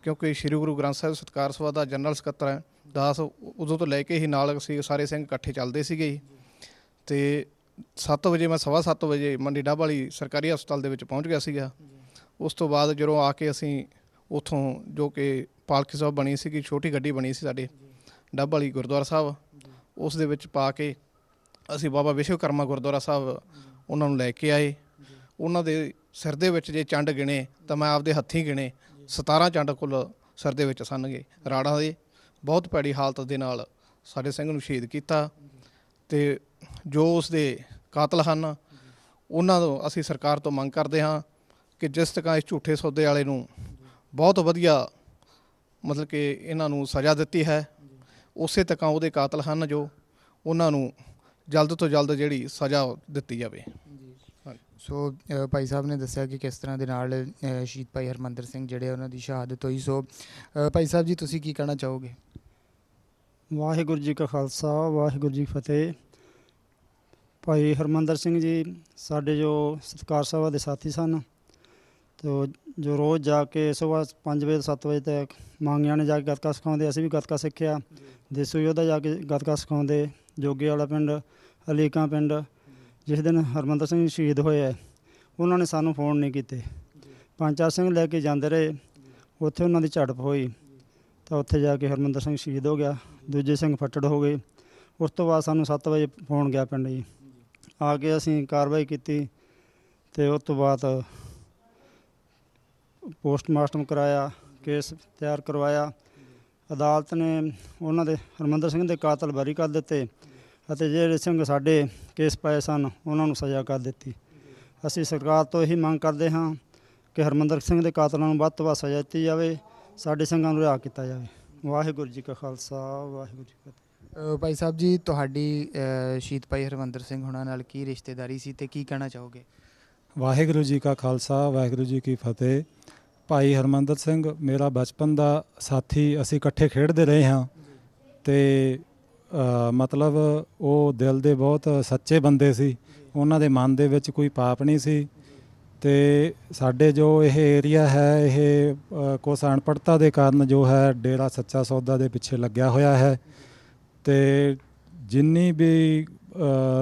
ਕਿਉਂਕਿ ਸ਼੍ਰੀ ਗੁਰੂ ਗ੍ਰੰਥ ਸਾਹਿਬ ਸਤਿਕਾਰ ਸਭਾ ਦਾ ਜਨਰਲ ਸਕੱਤਰ ਹੈ ਦਾਸ, ਉਦੋਂ ਤੋਂ ਲੈ ਕੇ ਹੀ ਨਾਲ ਸੀ ਸਾਰੇ ਸਿੰਘ ਇਕੱਠੇ ਚੱਲਦੇ ਸੀਗੇ। ਅਤੇ 7 ਵਜੇ ਮੈਂ 7:15 ਵਜੇ ਮੰਡੀ ਡੱਬ ਵਾਲੀ ਸਰਕਾਰੀ ਹਸਪਤਾਲ ਦੇ ਵਿੱਚ ਪਹੁੰਚ ਗਿਆ ਸੀਗਾ। ਉਸ ਤੋਂ ਬਾਅਦ ਜਦੋਂ ਆ ਕੇ ਅਸੀਂ ਉੱਥੋਂ ਜੋ ਕਿ ਪਾਲਕੀ ਸਾਹਿਬ ਬਣੀ ਸੀਗੀ, ਛੋਟੀ ਗੱਡੀ ਬਣੀ ਸੀ ਸਾਡੇ ਡੱਬ ਵਾਲੀ ਗੁਰਦੁਆਰਾ ਸਾਹਿਬ, ਉਸ ਦੇ ਵਿੱਚ ਪਾ ਕੇ ਅਸੀਂ ਬਾਬਾ ਵਿਸ਼ਵਕਰਮਾ ਗੁਰਦੁਆਰਾ ਸਾਹਿਬ ਉਹਨਾਂ ਨੂੰ ਲੈ ਕੇ ਆਏ। ਉਹਨਾਂ ਦੇ ਸਿਰ ਦੇ ਵਿੱਚ ਜੇ ਚੰਡ ਗਿਣੇ ਤਾਂ ਮੈਂ ਆਪਦੇ ਹੱਥੀਂ ਗਿਣੇ 17 ਚੰਡ ਕੁੱਲ ਸਿਰ ਦੇ ਵਿੱਚ ਸਨਗੇ ਰਾੜਾਂ ਦੇ। ਬਹੁਤ ਭੈੜੀ ਹਾਲਤ ਦੇ ਨਾਲ ਸਾਡੇ ਸਿੰਘ ਨੂੰ ਸ਼ਹੀਦ ਕੀਤਾ ਅਤੇ ਜੋ ਉਸ ਦੇ ਕਾਤਲ ਹਨ ਉਹਨਾਂ ਤੋਂ ਅਸੀਂ ਸਰਕਾਰ ਤੋਂ ਮੰਗ ਕਰਦੇ ਹਾਂ ਕਿ ਜਿਸ ਤਰ੍ਹਾਂ ਇਸ ਝੂਠੇ ਸੌਦੇ ਵਾਲੇ ਨੂੰ ਬਹੁਤ ਵਧੀਆ ਮਤਲਬ ਕਿ ਇਹਨਾਂ ਨੂੰ ਸਜ਼ਾ ਦਿੱਤੀ ਹੈ, ਉਸੇ ਤਰ੍ਹਾਂ ਉਹਦੇ ਕਾਤਲ ਹਨ ਜੋ ਉਹਨਾਂ ਨੂੰ ਜਲਦ ਤੋਂ ਜਲਦ ਜਿਹੜੀ ਸਜ਼ਾ ਦਿੱਤੀ ਜਾਵੇ। ਸੋ ਭਾਈ ਸਾਹਿਬ ਨੇ ਦੱਸਿਆ ਕਿ ਕਿਸ ਤਰ੍ਹਾਂ ਦੇ ਨਾਲ ਸ਼ਹੀਦ ਭਾਈ ਹਰਮੰਦਰ ਸਿੰਘ ਜਿਹੜੇ ਉਹਨਾਂ ਦੀ ਸ਼ਹਾਦਤ ਹੋਈ। ਸੋ ਭਾਈ ਸਾਹਿਬ ਜੀ ਤੁਸੀਂ ਕੀ ਕਹਿਣਾ ਚਾਹੋਗੇ? ਵਾਹਿਗੁਰੂ ਜੀ ਕਾ ਖਾਲਸਾ ਵਾਹਿਗੁਰੂ ਜੀ ਕੀ ਫਤਿਹ। ਭਾਈ ਹਰਮੰਦਰ ਸਿੰਘ ਜੀ ਸਾਡੇ ਜੋ ਸਤਿਕਾਰ ਸਭਾ ਦੇ ਸਾਥੀ ਸਨ, ਤੋ ਜੋ ਰੋਜ਼ ਜਾ ਕੇ ਸੁਬਾਹ 5 ਵਜੇ 7 ਵਜੇ ਤੱਕ ਮਾਂਗਿਆਂ ਨੇ ਜਾ ਕੇ ਗੱਤਕਾ ਸਿਖਾਉਂਦੇ। ਅਸੀਂ ਵੀ ਗੱਤਕਾ ਸਿੱਖਿਆ। ਦੇਸੂ ਯੋਧਾ ਜਾ ਕੇ ਗੱਤਕਾ ਸਿਖਾਉਂਦੇ। ਜੋਗੇ ਵਾਲਾ ਪਿੰਡ, ਅਲੀਕਾਂ ਪਿੰਡ, ਜਿਸ ਦਿਨ ਹਰਮੰਦਰ ਸਿੰਘ ਸ਼ਹੀਦ ਹੋਏ ਹੈ, ਉਹਨਾਂ ਨੇ ਸਾਨੂੰ ਫੋਨ ਨਹੀਂ ਕੀਤੇ। 5-4 ਸਿੰਘ ਲੈ ਕੇ ਜਾਂਦੇ ਰਹੇ। ਉੱਥੇ ਉਹਨਾਂ ਦੀ ਝੜਪ ਹੋਈ ਤਾਂ ਉੱਥੇ ਜਾ ਕੇ ਹਰਮੰਦਰ ਸਿੰਘ ਸ਼ਹੀਦ ਹੋ ਗਿਆ। ਦੂਜੇ ਸਿੰਘ ਫੱਟੜ ਹੋ ਗਏ। ਉਸ ਤੋਂ ਬਾਅਦ ਸਾਨੂੰ 7 ਵਜੇ ਫੋਨ ਗਿਆ ਪਿੰਡ ਜੀ। ਆ ਕੇ ਅਸੀਂ ਕਾਰਵਾਈ ਕੀਤੀ ਅਤੇ ਉਸ ਤੋਂ ਬਾਅਦ ਪੋਸਟਮਾਸਟਮ ਕਰਾਇਆ, ਕੇਸ ਤਿਆਰ ਕਰਵਾਇਆ। ਅਦਾਲਤ ਨੇ ਉਹਨਾਂ ਦੇ ਹਰਮੰਦਰ ਸਿੰਘ ਦੇ ਕਾਤਲ ਬਰੀ ਕਰ ਦਿੱਤੇ ਅਤੇ ਜਿਹੜੇ ਸਿੰਘ ਸਾਡੇ ਕੇਸ ਪਾਏ ਸਨ ਉਹਨਾਂ ਨੂੰ ਸਜ਼ਾ ਕਰ ਦਿੱਤੀ। ਅਸੀਂ ਸਰਕਾਰ ਤੋਂ ਇਹੀ ਮੰਗ ਕਰਦੇ ਹਾਂ ਕਿ ਹਰਮੰਦਰ ਸਿੰਘ ਦੇ ਕਾਤਲਾਂ ਨੂੰ ਵੱਧ ਤੋਂ ਵੱਧ ਸਜ਼ਾ ਦਿੱਤੀ ਜਾਵੇ, ਸਾਡੇ ਸਿੰਘਾਂ ਨੂੰ ਰਿਹਾ ਕੀਤਾ ਜਾਵੇ। ਵਾਹਿਗੁਰੂ ਜੀ ਕਾ ਖਾਲਸਾ ਵਾਹਿਗੁਰੂ ਜੀ ਕੀ ਫਤਿਹ। ਭਾਈ ਸਾਹਿਬ ਜੀ ਤੁਹਾਡੀ ਸ਼ਹੀਦ ਭਾਈ ਹਰਮੰਦਰ ਸਿੰਘ ਹੋਣਾ ਨਾਲ ਕੀ ਰਿਸ਼ਤੇਦਾਰੀ ਸੀ ਤੇ ਕੀ ਕਹਿਣਾ ਚਾਹੋਗੇ? ਵਾਹਿਗੁਰੂ ਜੀ ਕਾ ਖਾਲਸਾ ਵਾਹਿਗੁਰੂ ਜੀ ਕੀ ਫਤਿਹ। ਭਾਈ ਹਰਮੰਦਰ ਸਿੰਘ ਮੇਰਾ ਬਚਪਨ ਦਾ ਸਾਥੀ, ਅਸੀਂ ਇਕੱਠੇ ਖੇਡਦੇ ਰਹੇ ਹਾਂ ਅਤੇ ਮਤਲਬ ਉਹ ਦਿਲ ਦੇ ਬਹੁਤ ਸੱਚੇ ਬੰਦੇ ਸੀ। ਉਹਨਾਂ ਦੇ ਮਨ ਦੇ ਵਿੱਚ ਕੋਈ ਪਾਪ ਨਹੀਂ ਸੀ। ਅਤੇ ਸਾਡੇ ਜੋ ਇਹ ਏਰੀਆ ਹੈ, ਇਹ ਕੁਛ ਅਨਪੜ੍ਹਤਾ ਦੇ ਕਾਰਨ ਜੋ ਹੈ ਡੇਰਾ ਸੱਚਾ ਸੌਦਾ ਦੇ ਪਿੱਛੇ ਲੱਗਿਆ ਹੋਇਆ ਹੈ। ਅਤੇ ਜਿੰਨੀ ਵੀ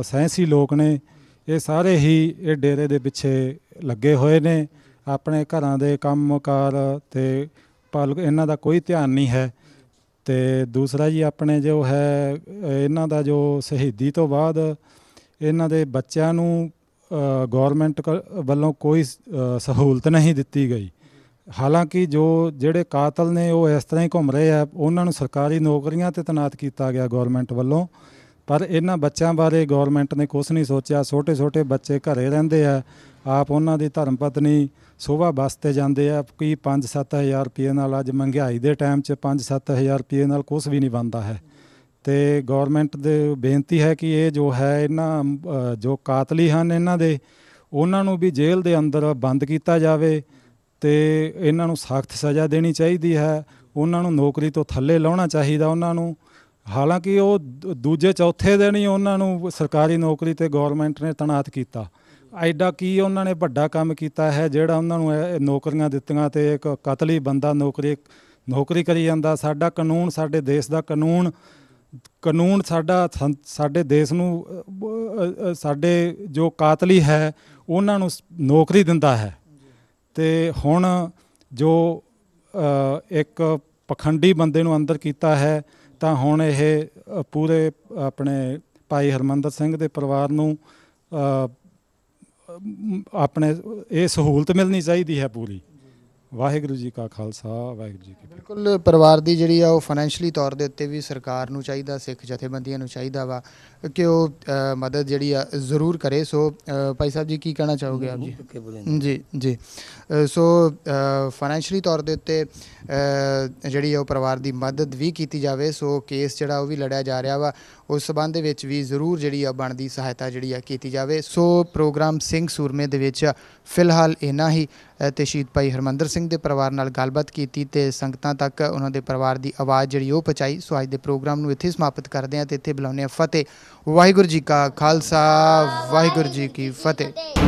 ਸਾਇੰਸੀ ਲੋਕ ਨੇ ਇਹ ਸਾਰੇ ਹੀ ਇਹ ਡੇਰੇ ਦੇ ਪਿੱਛੇ ਲੱਗੇ ਹੋਏ ਨੇ। ਆਪਣੇ ਘਰਾਂ ਦੇ ਕੰਮ ਕਾਰ ਅਤੇ ਇਹਨਾਂ ਦਾ ਕੋਈ ਧਿਆਨ ਨਹੀਂ ਹੈ। ਅਤੇ ਦੂਸਰਾ ਜੀ ਆਪਣੇ ਜੋ ਹੈ ਇਹਨਾਂ ਦਾ ਜੋ ਸ਼ਹੀਦੀ ਤੋਂ ਬਾਅਦ ਇਹਨਾਂ ਦੇ ਬੱਚਿਆਂ ਨੂੰ ਗੌਰਮੈਂਟ ਵੱਲੋਂ ਕੋਈ ਸਹੂਲਤ ਨਹੀਂ ਦਿੱਤੀ ਗਈ। ਹਾਲਾਂਕਿ ਜਿਹੜੇ ਕਾਤਲ ਨੇ ਉਹ ਇਸ ਤਰ੍ਹਾਂ ਹੀ ਘੁੰਮ ਰਹੇ ਆ, ਉਹਨਾਂ ਨੂੰ ਸਰਕਾਰੀ ਨੌਕਰੀਆਂ 'ਤੇ ਤੈਨਾਤ ਕੀਤਾ ਗਿਆ ਗੌਰਮੈਂਟ ਵੱਲੋਂ, ਪਰ ਇਹਨਾਂ ਬੱਚਿਆਂ ਬਾਰੇ ਗੌਰਮੈਂਟ ਨੇ ਕੁਛ ਨਹੀਂ ਸੋਚਿਆ। ਛੋਟੇ ਛੋਟੇ ਬੱਚੇ ਘਰੇ ਰਹਿੰਦੇ ਆ। ਆਪ ਉਹਨਾਂ ਦੀ ਧਰਮ ਪਤਨੀ ਸੁਬਾਹ ਬੱਸ 'ਤੇ ਜਾਂਦੇ ਆ। ਕੀ 5-7 ਹਜ਼ਾਰ ਰੁਪਏ ਨਾਲ, ਅੱਜ ਮਹਿੰਗਾਈ ਦੇ ਟਾਈਮ 'ਚ 5-7 ਹਜ਼ਾਰ ਰੁਪਏ ਨਾਲ ਕੁਛ ਵੀ ਨਹੀਂ ਬਣਦਾ ਹੈ। ਅਤੇ ਗੌਰਮੈਂਟ ਦੇ ਬੇਨਤੀ ਹੈ ਕਿ ਇਹ ਜੋ ਹੈ ਇਹਨਾਂ ਜੋ ਕਾਤਲੀ ਹਨ ਇਹਨਾਂ ਦੇ, ਉਹਨਾਂ ਨੂੰ ਵੀ ਜੇਲ੍ਹ ਦੇ ਅੰਦਰ ਬੰਦ ਕੀਤਾ ਜਾਵੇ ਅਤੇ ਇਹਨਾਂ ਨੂੰ ਸਖਤ ਸਜ਼ਾ ਦੇਣੀ ਚਾਹੀਦੀ ਹੈ। ਉਹਨਾਂ ਨੂੰ ਨੌਕਰੀ ਤੋਂ ਥੱਲੇ ਲਾਉਣਾ ਚਾਹੀਦਾ ਉਹਨਾਂ ਨੂੰ। ਹਾਲਾਂਕਿ ਉਹ ਦੂਜੇ ਚੌਥੇ ਦਿਨ ਹੀ ਉਹਨਾਂ ਨੂੰ ਸਰਕਾਰੀ ਨੌਕਰੀ 'ਤੇ ਗੌਰਮੈਂਟ ਨੇ ਤੈਨਾਤ ਕੀਤਾ। ਐਡਾ ਕੀ ਉਹਨਾਂ ਨੇ ਵੱਡਾ ਕੰਮ ਕੀਤਾ ਹੈ ਜਿਹੜਾ ਉਹਨਾਂ ਨੂੰ ਇਹ ਨੌਕਰੀਆਂ ਦਿੱਤੀਆਂ ਅਤੇ ਇੱਕ ਕਤਲੀ ਬੰਦਾ ਨੌਕਰੀ ਕਰੀ ਜਾਂਦਾ। ਸਾਡਾ ਕਾਨੂੰਨ, ਸਾਡੇ ਦੇਸ਼ ਦਾ ਕਾਨੂੰਨ ਸਾਡੇ ਦੇਸ਼ ਨੂੰ, ਸਾਡੇ ਜੋ ਕਾਤਲੀ ਹੈ ਉਹਨਾਂ ਨੂੰ ਨੌਕਰੀ ਦਿੰਦਾ ਹੈ। ਅਤੇ ਹੁਣ ਜੋ ਇੱਕ ਪਖੰਡੀ ਬੰਦੇ ਨੂੰ ਅੰਦਰ ਕੀਤਾ ਹੈ, ਤਾਂ ਹੁਣ ਇਹ ਪੂਰੇ ਆਪਣੇ ਭਾਈ ਹਰਮੰਦਰ ਸਿੰਘ ਦੇ ਪਰਿਵਾਰ ਨੂੰ ਆਪਣੇ ਇਹ ਸਹੂਲਤ ਮਿਲਣੀ ਚਾਹੀਦੀ ਹੈ ਪੂਰੀ। ਵਾਹਿਗੁਰੂ ਜੀ ਕਾ ਖਾਲਸਾ ਵਾਹਿਗੁਰੂ ਜੀ ਕੀ ਫਤਿਹ। ਬਿਲਕੁਲ ਪਰਿਵਾਰ ਦੀ ਜਿਹੜੀ ਆ ਉਹ ਫਾਈਨੈਂਸ਼ਲੀ ਤੌਰ ਦੇ ਉੱਤੇ ਵੀ ਸਰਕਾਰ ਨੂੰ ਚਾਹੀਦਾ, ਸਿੱਖ ਜਥੇਬੰਦੀਆਂ ਨੂੰ ਚਾਹੀਦਾ ਵਾ ਕਿ ਉਹ ਮਦਦ ਜਿਹੜੀ ਆ ਜ਼ਰੂਰ ਕਰੇ। ਸੋ ਭਾਈ ਸਾਹਿਬ ਜੀ ਕੀ ਕਹਿਣਾ ਚਾਹੋਗੇ ਆਪ ਜੀ? ਜੀ ਸੋ ਫਾਈਨੈਂਸ਼ਲੀ ਤੌਰ ਦੇ ਉੱਤੇ ਜਿਹੜੀ ਉਹ ਪਰਿਵਾਰ ਦੀ ਮਦਦ ਵੀ ਕੀਤੀ ਜਾਵੇ। ਸੋ ਕੇਸ ਜਿਹੜਾ ਉਹ ਵੀ ਲੜਿਆ ਜਾ ਰਿਹਾ ਵਾ, ਉਸ ਸਬੰਧ ਦੇ ਵਿੱਚ ਵੀ ਜ਼ਰੂਰ ਜਿਹੜੀ ਆ ਬਣਦੀ ਸਹਾਇਤਾ ਜਿਹੜੀ ਆ ਕੀਤੀ ਜਾਵੇ। ਸੋ ਪ੍ਰੋਗਰਾਮ ਸਿੰਘ ਸੂਰਮੇ ਦੇ ਵਿੱਚ ਫਿਲਹਾਲ ਇੰਨਾ ਹੀ, ਅਤੇ ਸ਼ਹੀਦ ਭਾਈ ਹਰਮੰਦਰ ਸਿੰਘ ਦੇ ਪਰਿਵਾਰ ਨਾਲ ਗੱਲਬਾਤ ਕੀਤੀ ਅਤੇ ਸੰਗਤਾਂ ਤੱਕ ਉਹਨਾਂ ਦੇ ਪਰਿਵਾਰ ਦੀ ਆਵਾਜ਼ ਜਿਹੜੀ ਉਹ ਪਹੁੰਚਾਈ। ਸੋ ਅੱਜ ਦੇ ਪ੍ਰੋਗਰਾਮ ਨੂੰ ਇੱਥੇ ਸਮਾਪਤ ਕਰਦੇ ਹਾਂ ਅਤੇ ਇੱਥੇ ਬੁਲਾਉਂਦੇ ਹਾਂ ਫਤਿਹ। ਵਾਹਿਗੁਰੂ ਜੀ ਕਾ ਖਾਲਸਾ ਵਾਹਿਗੁਰੂ ਜੀ ਕੀ ਫਤਿਹ।